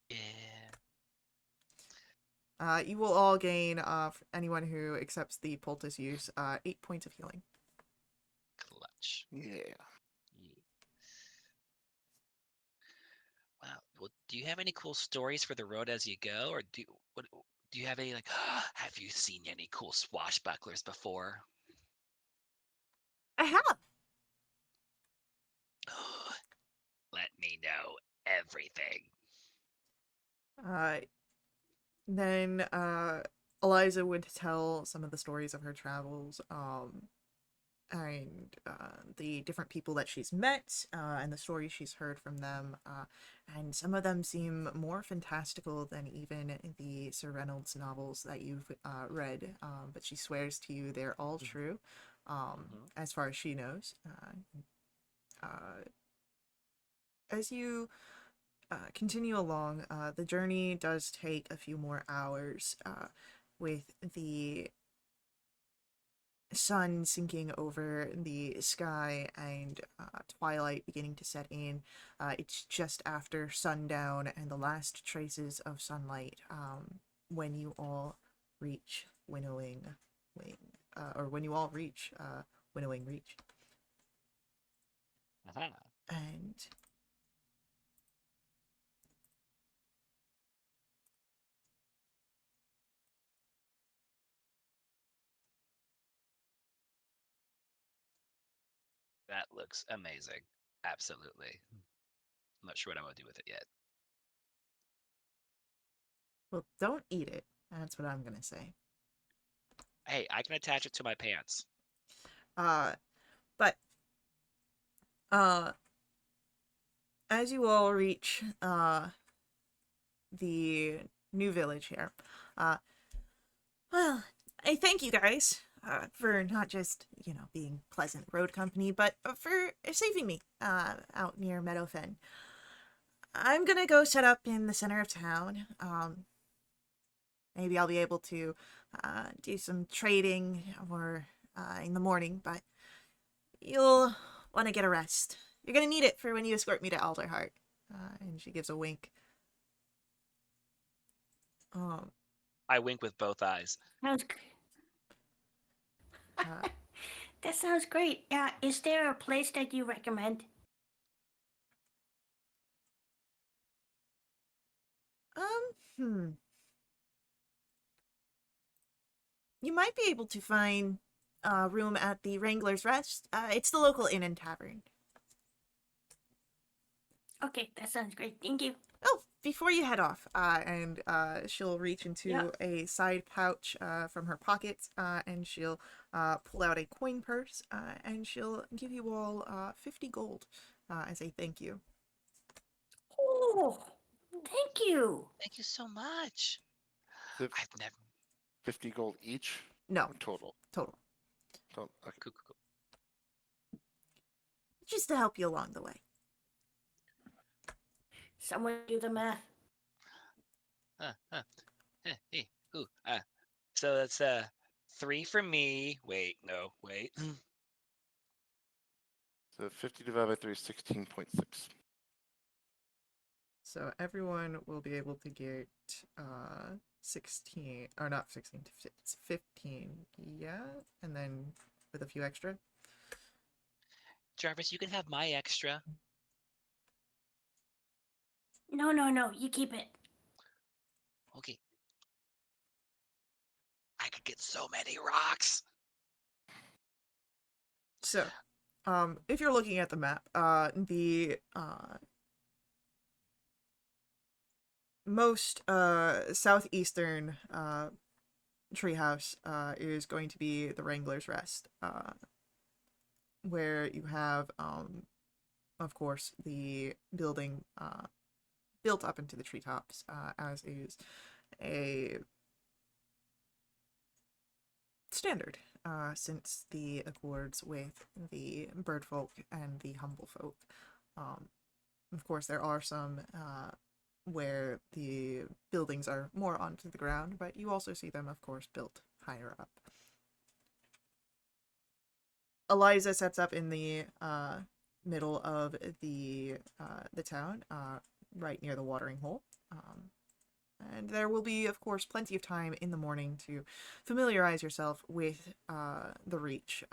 Yeah. You will all gain, anyone who accepts the poultice use, 8 points of healing. Clutch. Yeah. Ye- Wow. Well, do you have any cool stories for the road as you go, or do you have any like? Have you seen any cool swashbucklers before? I have. Let me know everything. Uh, then Eliza would tell some of the stories of her travels, and the different people that she's met, and the stories she's heard from them. And some of them seem more fantastical than even the Sir Reynolds novels that you've read. But she swears to you they're all true, as far as she knows. As you continue along, the journey does take a few more hours, with the sun sinking over the sky and twilight beginning to set in. It's just after sundown and the last traces of sunlight, when you all reach Winnowing Wing, or when you all reach Winnowing Reach. Uh-huh. And That looks amazing. Absolutely. I'm not sure what I'm gonna do with it yet. well, don't eat it. That's what I'm gonna say. Hey, I can attach it to my pants. Uh, but uh, as you all reach the new village here, uh, well, I thank you guys for not just, being pleasant road company, but for saving me out near Meadowfen. I'm gonna go set up in the center of town. Maybe I'll be able to do some trading or in the morning, but you'll want to get a rest. You're gonna need it for when you escort me to Alderheart. And she gives a wink. Um, I wink with both eyes. Sounds, uh, that sounds great. Yeah, is there a place that you recommend? um, hmm. You might be able to find a room at the Wrangler's Rest. It's the local inn and tavern. Okay, that sounds great. Thank you. Oh, before you head off, and she'll reach into Yeah. a side pouch from her pocket, and she'll pull out a coin purse, and she'll give you all 50 gold as a thank you. Oh, thank you. Thank you so much. Is it I've never. 50 gold each? No, Or total? total. Okay. Cool. Just to help you along the way. Someone do the math. Huh. Hey. Ooh. So that's 3 for me. Wait. No. Wait. So 50 divided by 3 is 16.6. So everyone will be able to get 16, or not 16, it's 15, yeah? And then with a few extra. Jarvis, you can have my extra. No. You keep it. Okay. I could get so many rocks. So, if you're looking at the map, the most southeastern treehouse is going to be the Wrangler's Rest, where you have, of course, the building built up into the treetops, as is a standard since the accords with the bird folk and the humble folk. Of course, there are some where the buildings are more onto the ground, but you also see them, of course, built higher up. Eliza sets up in the middle of the town, right near the watering hole. And there will be, of course, plenty of time in the morning to familiarize yourself with the Reach.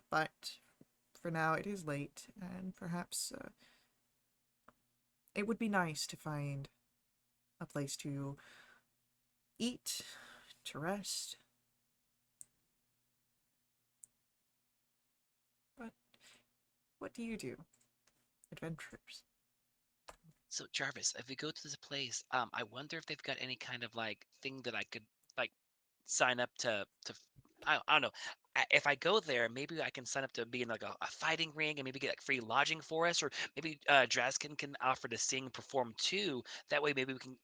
But for now, it is late, and perhaps it would be nice to find a place to eat, to rest. But what do you do, adventurers? So Jarvis, if we go to this place, I wonder if they've got any kind of like thing that I could like sign up I don't know. If I go there, maybe I can sign up to be in like a fighting ring and maybe get like free lodging for us, or maybe Draskin can offer to sing and perform too. That way, maybe we can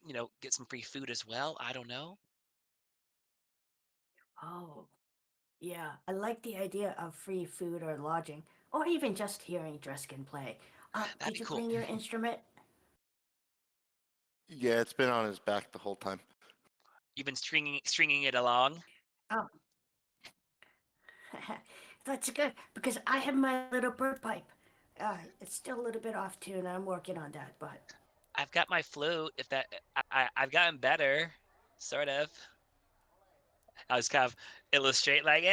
get some free food as well. I don't know. Oh, yeah. I like the idea of free food or lodging, or even just hearing Dreskin play. That'd Did be you cool. bring your instrument? Yeah, it's been on his back the whole time. You've been stringing it along. Oh, that's good because I have my little bird pipe. It's still a little bit off tune. I'm working on that, but I've got my flute. If that I've gotten better, sort of. I was kind of illustrate like,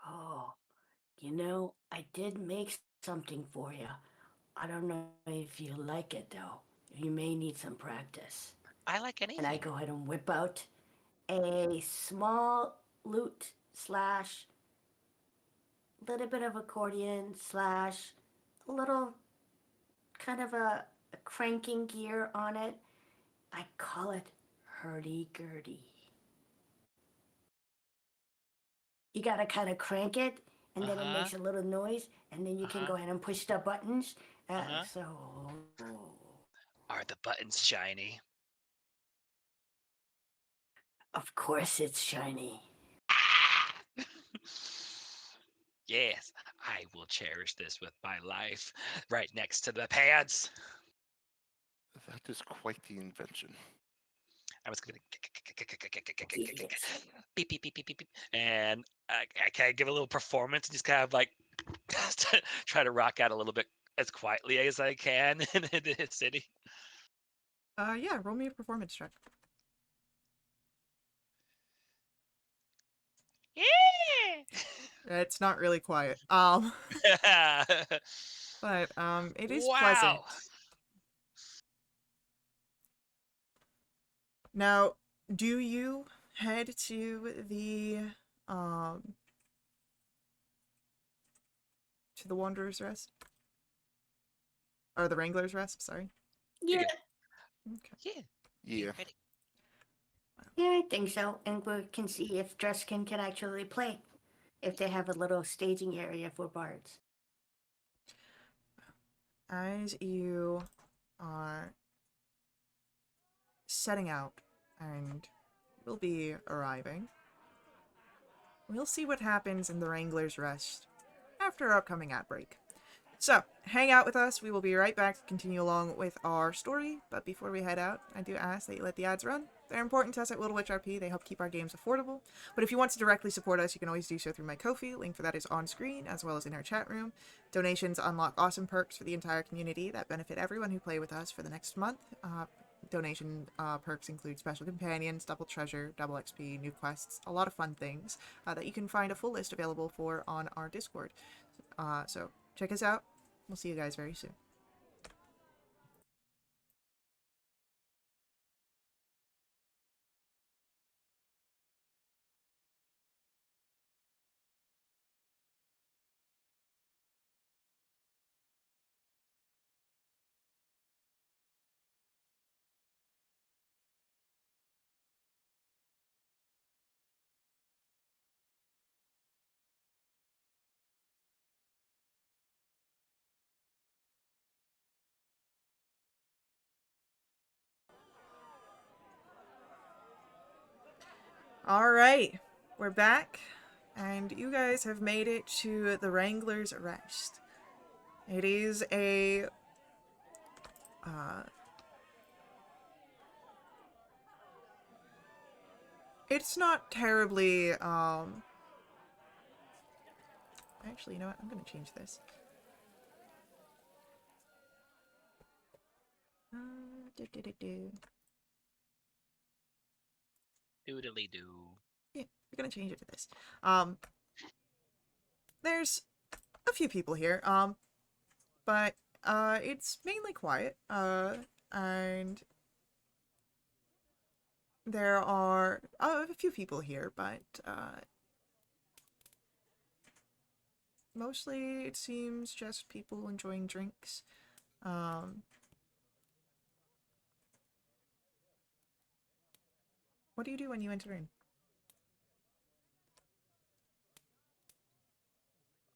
oh, I did make something for you. I don't know if you like it though. You may need some practice. I like And I anything. go ahead and whip out a small lute slash little bit of accordion slash a little kind of a cranking gear on it. I call it hurdy-gurdy. You gotta kind of crank it, and then it Uh-huh. makes a little noise, and then you can Uh-huh. go ahead and push the buttons. Uh-huh. So, Are the buttons shiny? of course, it's shiny. Ah! Yes, I will cherish this with my life. Right next to the pads. That is quite the invention. I was gonna Yes. beep beep beep beep beep beep, and I kind of give a little performance and just kind of like try to rock out a little bit as quietly as I can in the city. Yeah, roll me a performance check. It's not really quiet. But it is pleasant. Wow. Now, do you head um to the Wanderer's Rest? Or the Wrangler's Rest, sorry. You're Yeah, good. Okay. Yeah. You Yeah. ready? yeah, I think so. And we can see if Dreskin can actually play, if they have a little staging area for bards. As you are setting out and will be arriving, we'll see what happens in the Wrangler's Rest after our upcoming ad break. So, hang out with us. We will be right back to continue along with our story. But before we head out, I do ask that you let the ads run. They're important to us at Little Witch RP. They help keep our games affordable. But if you want to directly support us, you can always do so through my Ko-fi. Link for that is on screen, as well as in our chat room. Donations unlock awesome perks for the entire community that benefit everyone who play with us for the next month. Donation perks include special companions, double treasure, double XP, new quests, a lot of fun things that you can find a full list available for on our Discord. So check us out. We'll see you guys very soon. All right, we're back, and you guys have made it to the Wrangler's Rest. It is a it's not terribly actually, you know what? I'm gonna change this. Do-do-do-do. Doodly doo. Yeah, we're gonna change it to this. There's a few people here, but it's mainly quiet. And there are a few people here, but mostly it seems just people enjoying drinks. What do you do when you enter in?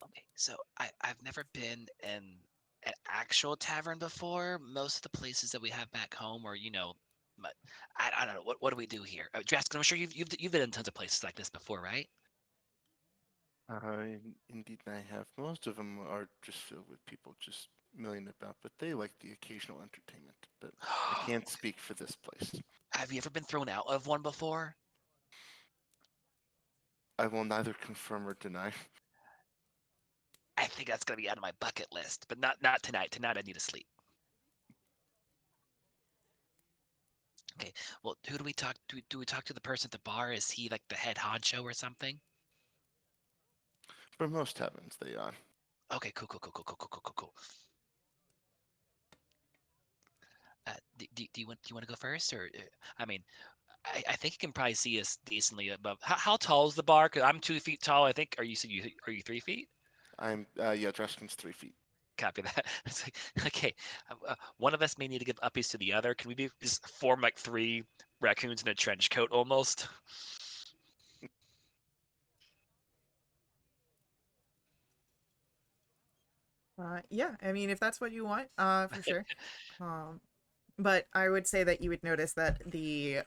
Okay, so I've never been in an actual tavern before. Most of the places that we have back home are, but I don't know. What do we do here? Draskin, I'm sure you've been in tons of places like this before, right? Indeed, I have. Most of them are just filled with people just milling about, but they like the occasional entertainment. But I can't speak for this place. Have you ever been thrown out of one before? I will neither confirm or deny. I think that's gonna be out of my bucket list, but not tonight. Tonight I need to sleep. Okay. Well, who do we talk? Do we talk to the person at the bar? Is he like the head honcho or something? For most taverns, they are. Okay. Cool. Do you want to go first, or I mean, I think you can probably see us decently above. How tall is the bar? Cause I'm 2 feet tall. I think. Are you 3 feet? Yeah, Dreskin's 3 feet. Copy that. It's like, okay, one of us may need to give uppies to the other. Can we just form like three raccoons in a trench coat almost? Yeah, I mean, if that's what you want, for sure. But I would say that you would notice that the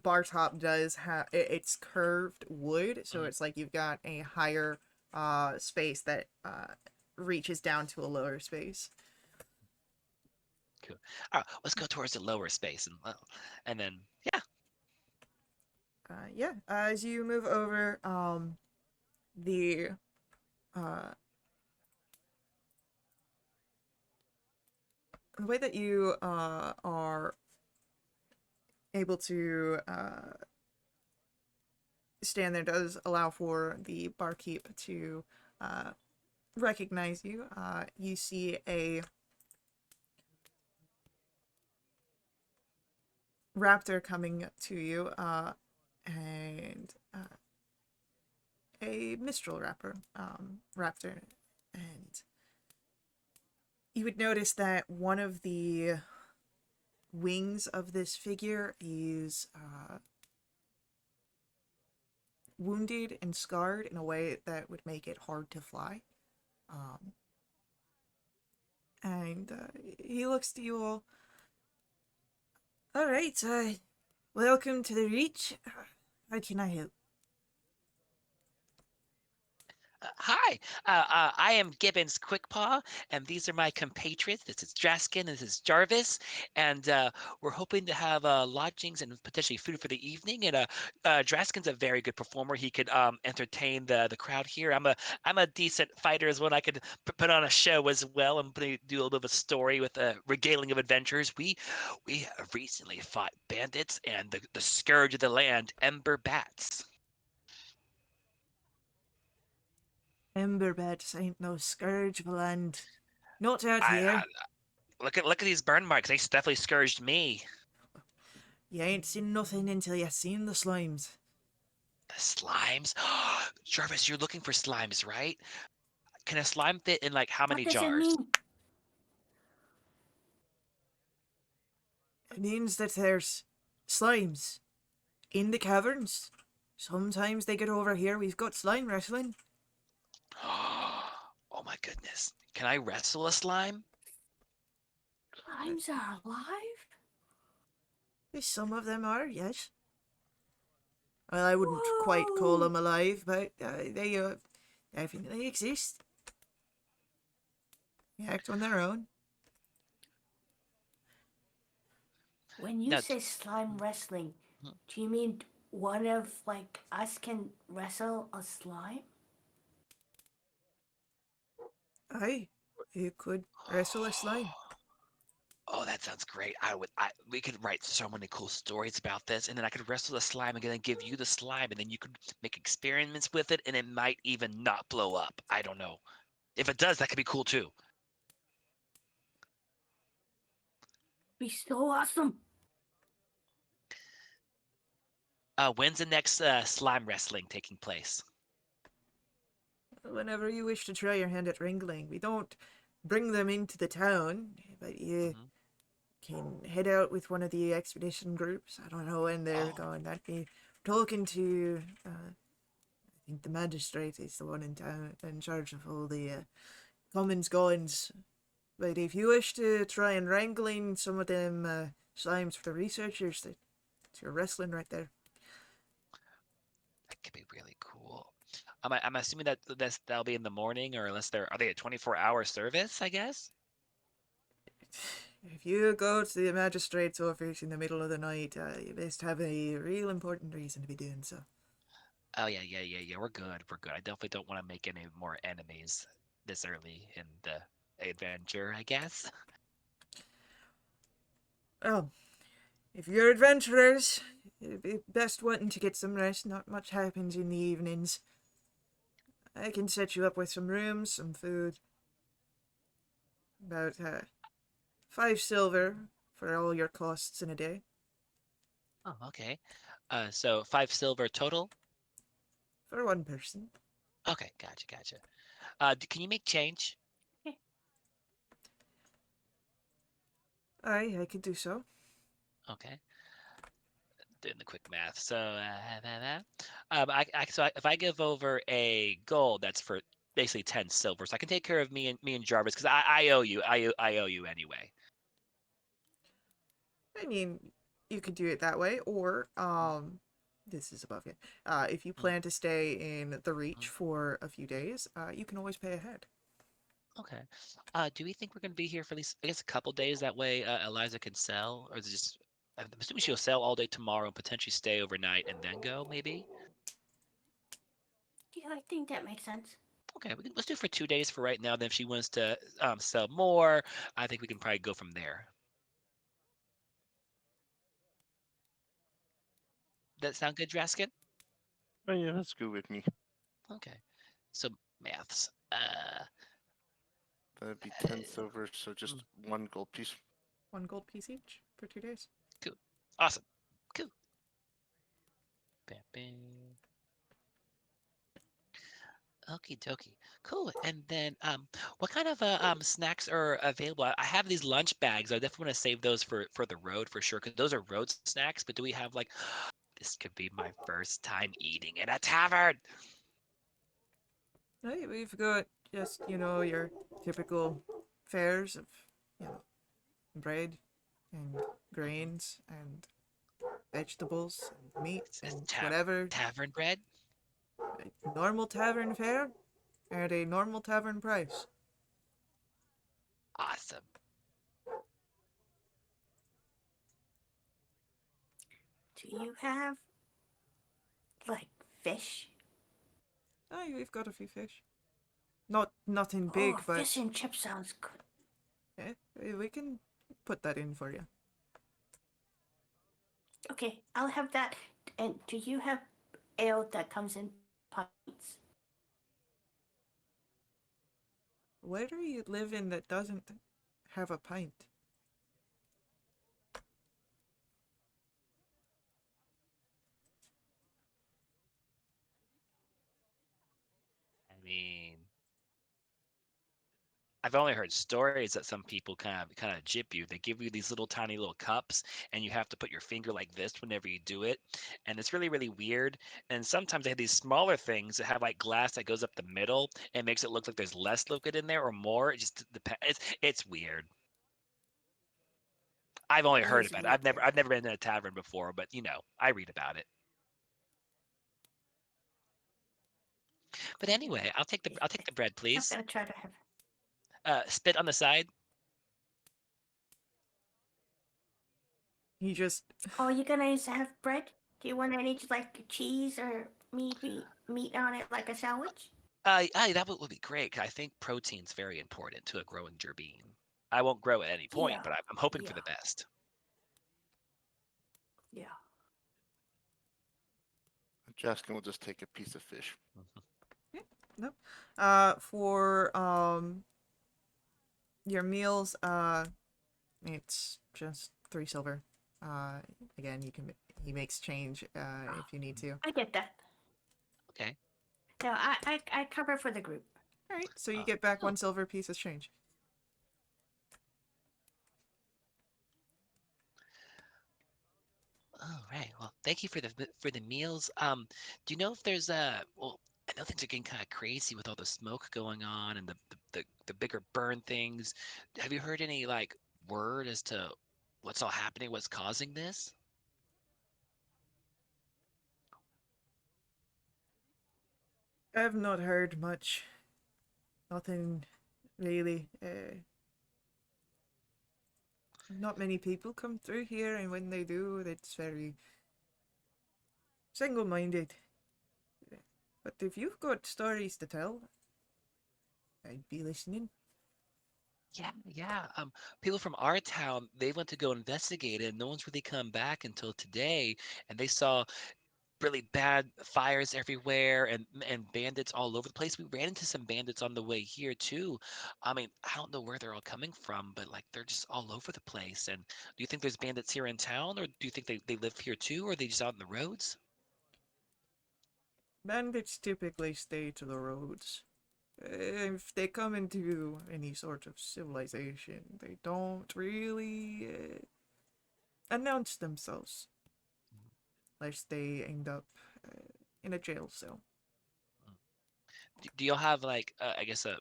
bar top does have it's curved wood, so Mhm. it's like you've got a higher space that reaches down to a lower space. Cool. All right, let's go towards the lower space and then yeah. Yeah, as you move over, the uh, the way that you are able to stand there does allow for the barkeep to uh, recognize you. You see a raptor coming to you, and a mistral raptor, and you would notice that one of the wings of this figure is wounded and scarred in a way that would make it hard to fly. Um, and he looks to you all. All right, welcome to the Reach. How can I help? Hi, I am Gibbons Quickpaw, and these are my compatriots. This is Draskin, this is Jarvis, and we're hoping to have lodgings and potentially food for the evening. And Draskin's a very good performer. He could entertain the crowd here. I'm a decent fighter as well. I could put on a show as well and do a little bit of a story with a regaling of adventures. We recently fought bandits and the scourge of the land, Ember Bats. Ember bats ain't no scourge of the land. Not out I here. look at these burn marks. They definitely scourged me. You ain't seen nothing until you seen the slimes. The slimes? Jarvis, you're looking for slimes, right? Can a slime fit in like how What many does it jars? mean? It means that there's slimes in the caverns. Sometimes they get over here. We've got slime wrestling. Oh my goodness. Can I wrestle a slime? Slimes are alive? Some of them are, yes. Well, I wouldn't quite call Whoa! them alive, but they definitely exist. They act on their own. When you No. say slime wrestling, Hmm. do you mean one of like us can wrestle a slime? Aye, you could wrestle a slime. Oh, that sounds great. We could write so many cool stories about this, and then I could wrestle the slime and then give you the slime, and then you could make experiments with it, and it might even not blow up. I don't know. If it does, that could be cool too. Be so awesome. When's the next slime wrestling taking place? Whenever you wish to try your hand at wrangling, we don't bring them into the town, but you Mhm. can head out with one of the expedition groups. I don't know when they're Oh, going. That be talking to. I think the magistrate is the one in town in charge of all the commons goings. But if you wish to try and wrangling some of them slimes for the researchers, it's your wrestling right there. that could be really cool. I'm assuming that'll be in the morning, or unless are they a 24-hour service? I guess. If you go to the magistrate's office in the middle of the night, you best have a real important reason to be doing so. Oh yeah, yeah, yeah, yeah. We're good. We're good. I definitely don't want to make any more enemies this early in the adventure, I guess. Well, if you're adventurers, it'd be best wanting to get some rest. Not much happens in the evenings. I can set you up with some rooms, some food. About 5 silver for all your costs in a day. Oh, okay. So 5 silver total. For one person. Okay, gotcha, gotcha. Can you make change? I could do so. Okay, doing the quick math. So, if I give over a gold, that's for basically 10 silver. So I can take care of me and Jarvis because I owe you. I owe you anyway. I mean, you could do it that way, or this is above you. If you Mm, plan to stay in the Reach mm. for a few days, you can always pay ahead. Okay. Do we think we're gonna be here for at least, I guess, a couple days? That way, Eliza can sell, or is it just? I'm assuming she'll sell all day tomorrow and potentially stay overnight and then go, maybe. Yeah, I think that makes sense. Okay, let's do it for 2 days for right now. Then if she wants to sell more, I think we can probably go from there. That sound good, Draskin? Oh yeah, that's good with me. Okay. So maths. That'd be Uh, 10 silver, so mm, just one gold piece. 1 gold piece each for 2 days. cool. Awesome. Cool. Bam, bam. Okie dokie. Cool. And then what kind of snacks are available? I have these lunch bags. I definitely want to save those for the road for sure, because those are road snacks. But do we have like this could be my first time eating in a tavern? Right, we've got just, your typical fares of, you know, bread and Mhm. grains and vegetables and meat It's and whatever. tavern bread. A normal tavern fare at a normal tavern price. Awesome. Do you have like fish? Oh, we've got a few fish. Not nothing Oh, big, but fish and chips sounds good. yeah, we can put that in for you. Okay, I'll have that. And do you have ale that comes in pints? Where do you live in that doesn't have a pint? I mean, I've only heard stories that some people kind of jip you. They give you these little tiny little cups, and you have to put your finger like this whenever you do it, and it's really really weird. And sometimes they have these smaller things that have like glass that goes up the middle and makes it look like there's less liquid in there or more. It just depends. It's weird. I've only It heard is about it. weird. I've never been in a tavern before, but I read about it. But anyway, I'll take the bread, I'm please. gonna try to have. Spit on the side. He just Oh, you gonna have bread? Do you want any like cheese or meat on it like a sandwich? That would be great. 'Cause I think protein's very important to a growing gerbine. I won't grow at any point, Yeah. but I'm hoping for Yeah. the best. Yeah. Jaskin will just take a piece of fish. Nope. For your meals, it's just 3 silver. Uh, again, he makes change if you need to. I get that. Okay. No, I cover for the group. All right, so you Oh. get back Oh. 1 silver piece as change. All right. Well, thank you for the meals. Do you know if there's well, I know things are getting kind of crazy with all the smoke going on and the bigger burn things. Have you heard any like word as to what's all happening, what's causing this? I have not heard much. Nothing really. Not many people come through here, and when they do, it's very single-minded. But if you've got stories to tell, I'd be listening. Yeah, yeah. People from our town, they went to go investigate it, and no one's really come back until today, and they saw really bad fires everywhere and bandits all over the place. We ran into some bandits on the way here too. I mean, I don't know where they're all coming from, but like they're just all over the place. And do you think there's bandits here in town, or do you think they live here too, or are they just out on the roads? Bandits typically stay to the roads. If they come into any sort of civilization, they don't really announce themselves, lest they end up in a jail cell. Do y'all have like I guess a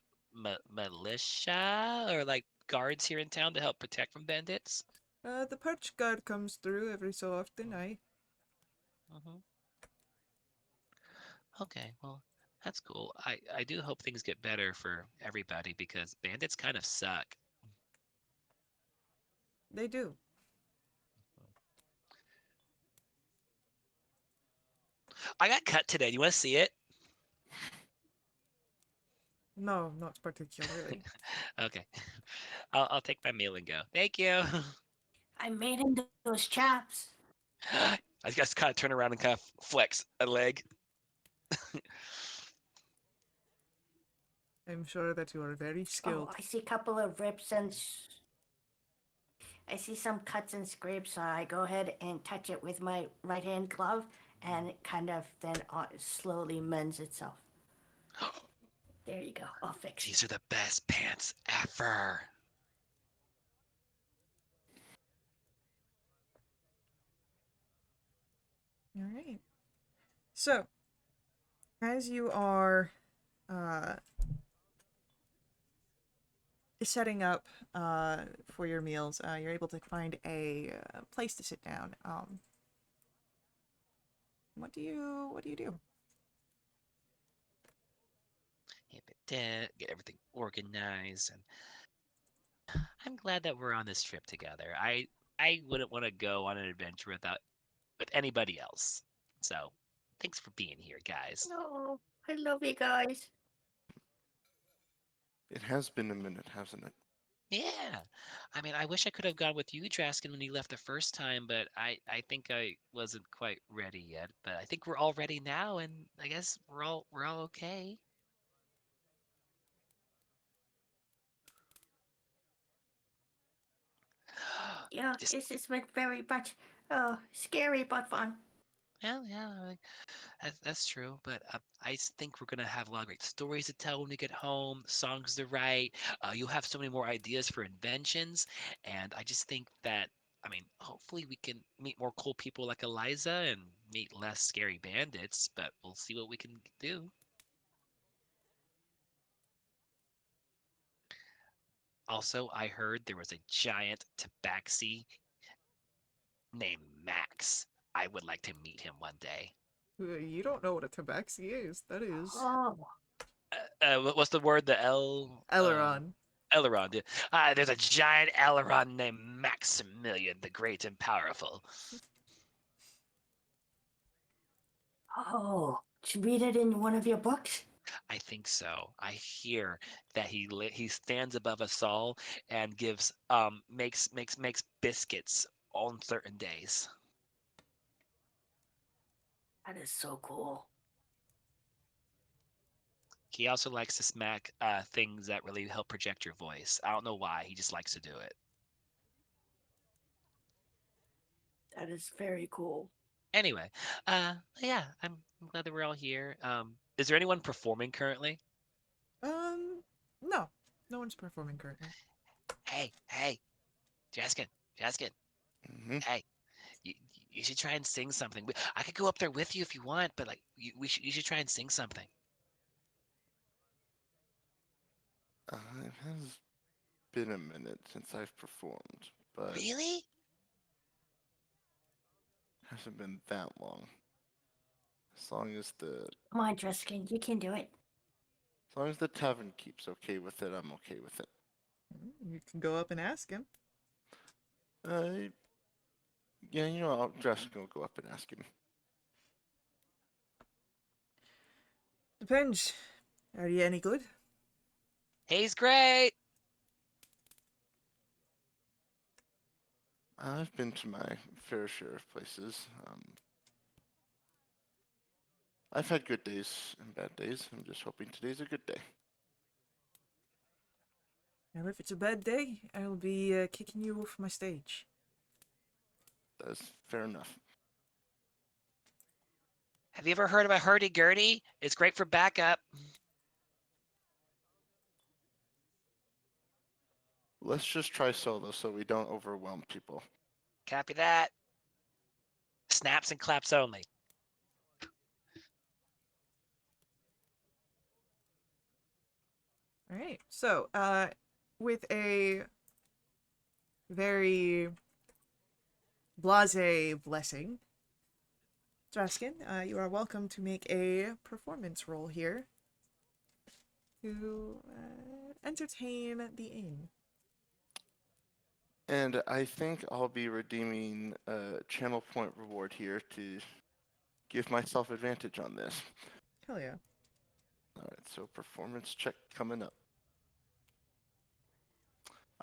militia or like guards here in town to help protect from bandits? The perch guard comes through every so often, aye. Hmm. Okay, well, that's cool. I do hope things get better for everybody because bandits kind of suck. They do. I got cut today. You want to see it? No, not particularly. Okay. I'll take my meal and go. Thank you. I made him those chaps. I just kind of turn around and kind of flex a leg. I'm sure that you are very skilled. Oh, I see a couple of rips and I see some cuts and scrapes. So I go ahead and touch it with my right hand glove, and it kind of then slowly mends itself. There you go. All fixed. These are the best pants ever. All right. So, as you are uh, setting up for your meals, you're able to find a place to sit down. What do you do? Get everything organized, and I'm glad that we're on this trip together. I wouldn't want to go on an adventure with anybody else. So, thanks for being here, guys. Oh, I love you guys. It has been a minute, hasn't it? Yeah. I mean, I wish I could have gone with you, Draskin, when you left the first time, but I think I wasn't quite ready yet. But I think we're all ready now, and I guess we're all okay. Yeah, Just it's been very much scary but fun. yeah, that's true. But think we're gonna have a lot of great stories to tell when we get home. Songs to write. You'll have so many more ideas for inventions, and I just think that. I mean, hopefully we can meet more cool people like Eliza and meet less scary bandits, but we'll see what we can do. Also, I heard there was a giant tabaxi named Max. I would like to meet him one day. You don't know what a tabaxi is. That is Oh, What's the word? The L. Aileron. Elrond. Yeah. There's a giant Elrond named Maximilian the Great and Powerful. oh, did you read it in one of your books? I think so. I hear that he stands above us all and gives makes biscuits on certain days. That is so cool. He also likes to smack things that really help project your voice. I don't know why. He just likes to do it. That is very cool. Anyway, yeah, I'm glad that we're all here. Is there anyone performing currently? Um, no. No one's performing currently. Hey, Jaskin, Jaskin. Hmm. Hey, you, you should try and sing something. I could go up there with you if you want, but like you should try and sing something. It has been a minute since I've performed, but Really? hasn't been that long. As long as the Come on, Dreskin, you can do it. as long as the tavern keeps okay with it, I'm okay with it. You can go up and ask him. Uh, yeah, Jessica will go up and ask him. Depends. Are you any good? He's great. I've been to my fair share of places. I've had good days and bad days. I'm just hoping today's a good day. Well, if it's a bad day, I'll be kicking you off my stage. That's fair enough. Have you ever heard of a hurdy-gurdy? It's great for backup. Let's just try solo so we don't overwhelm people. Copy that. Snaps and claps only. All right. So, with a very blasé blessing, Draskin, you are welcome to make a performance roll here to entertain the inn. And I think I'll be redeeming a channel point reward here to give myself advantage on this. Hell yeah. Alright, so performance check coming up.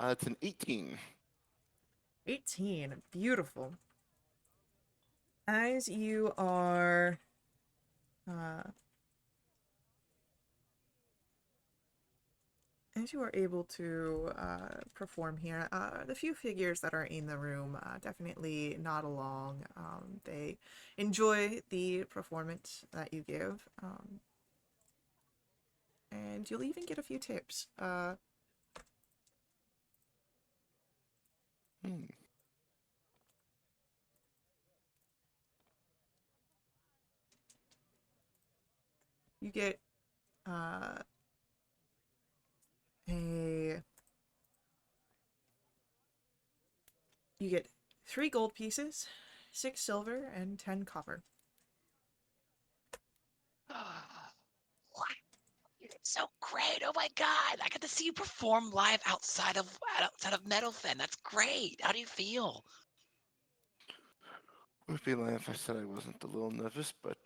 It's an 18. 18. Beautiful. As you are able to perform here, the few figures that are in the room definitely nod along. They enjoy the performance that you give, and you'll even get a few tips. Hmm. You get a you get 3 gold pieces, 6 silver, and 10 copper. What? You did so great. Oh my god. I got to see you perform live outside of Meadowfen. That's great. How do you feel? Would be lying if I said I wasn't a little nervous, but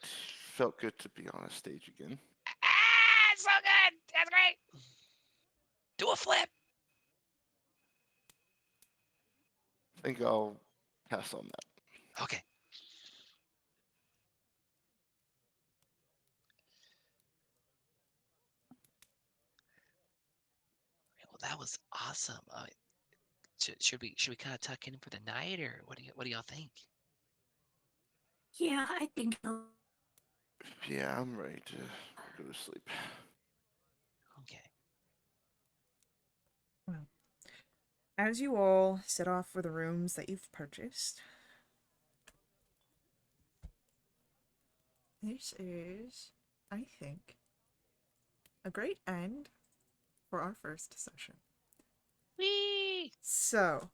felt good to be on a stage again. Ah, so good. That's great. Do a flip. I think I'll pass on that. Okay. Well, that was awesome. Should we kind of tuck in for the night, or what do y'all think? Yeah, I think so. Yeah, I'm ready to go to sleep. Okay. Well, as you all set off for the rooms that you've purchased, this is, I think, a great end for our first session. Whee! So,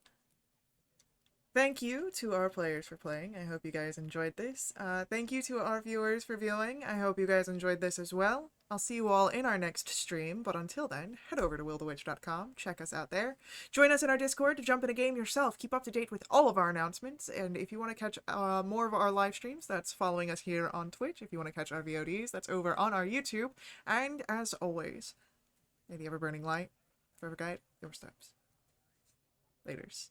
thank you to our players for playing. I hope you guys enjoyed this. Thank you to our viewers for viewing. I hope you guys enjoyed this as well. I'll see you all in our next stream, but until then, head over to willthewitch.com, check us out there. Join us in our Discord to jump in a game yourself. Keep up to date with all of our announcements, and if you want to catch more of our live streams, that's following us here on Twitch. If you want to catch our VODs, that's over on our YouTube. And as always, may the ever-burning light forever guide your steps. Laters.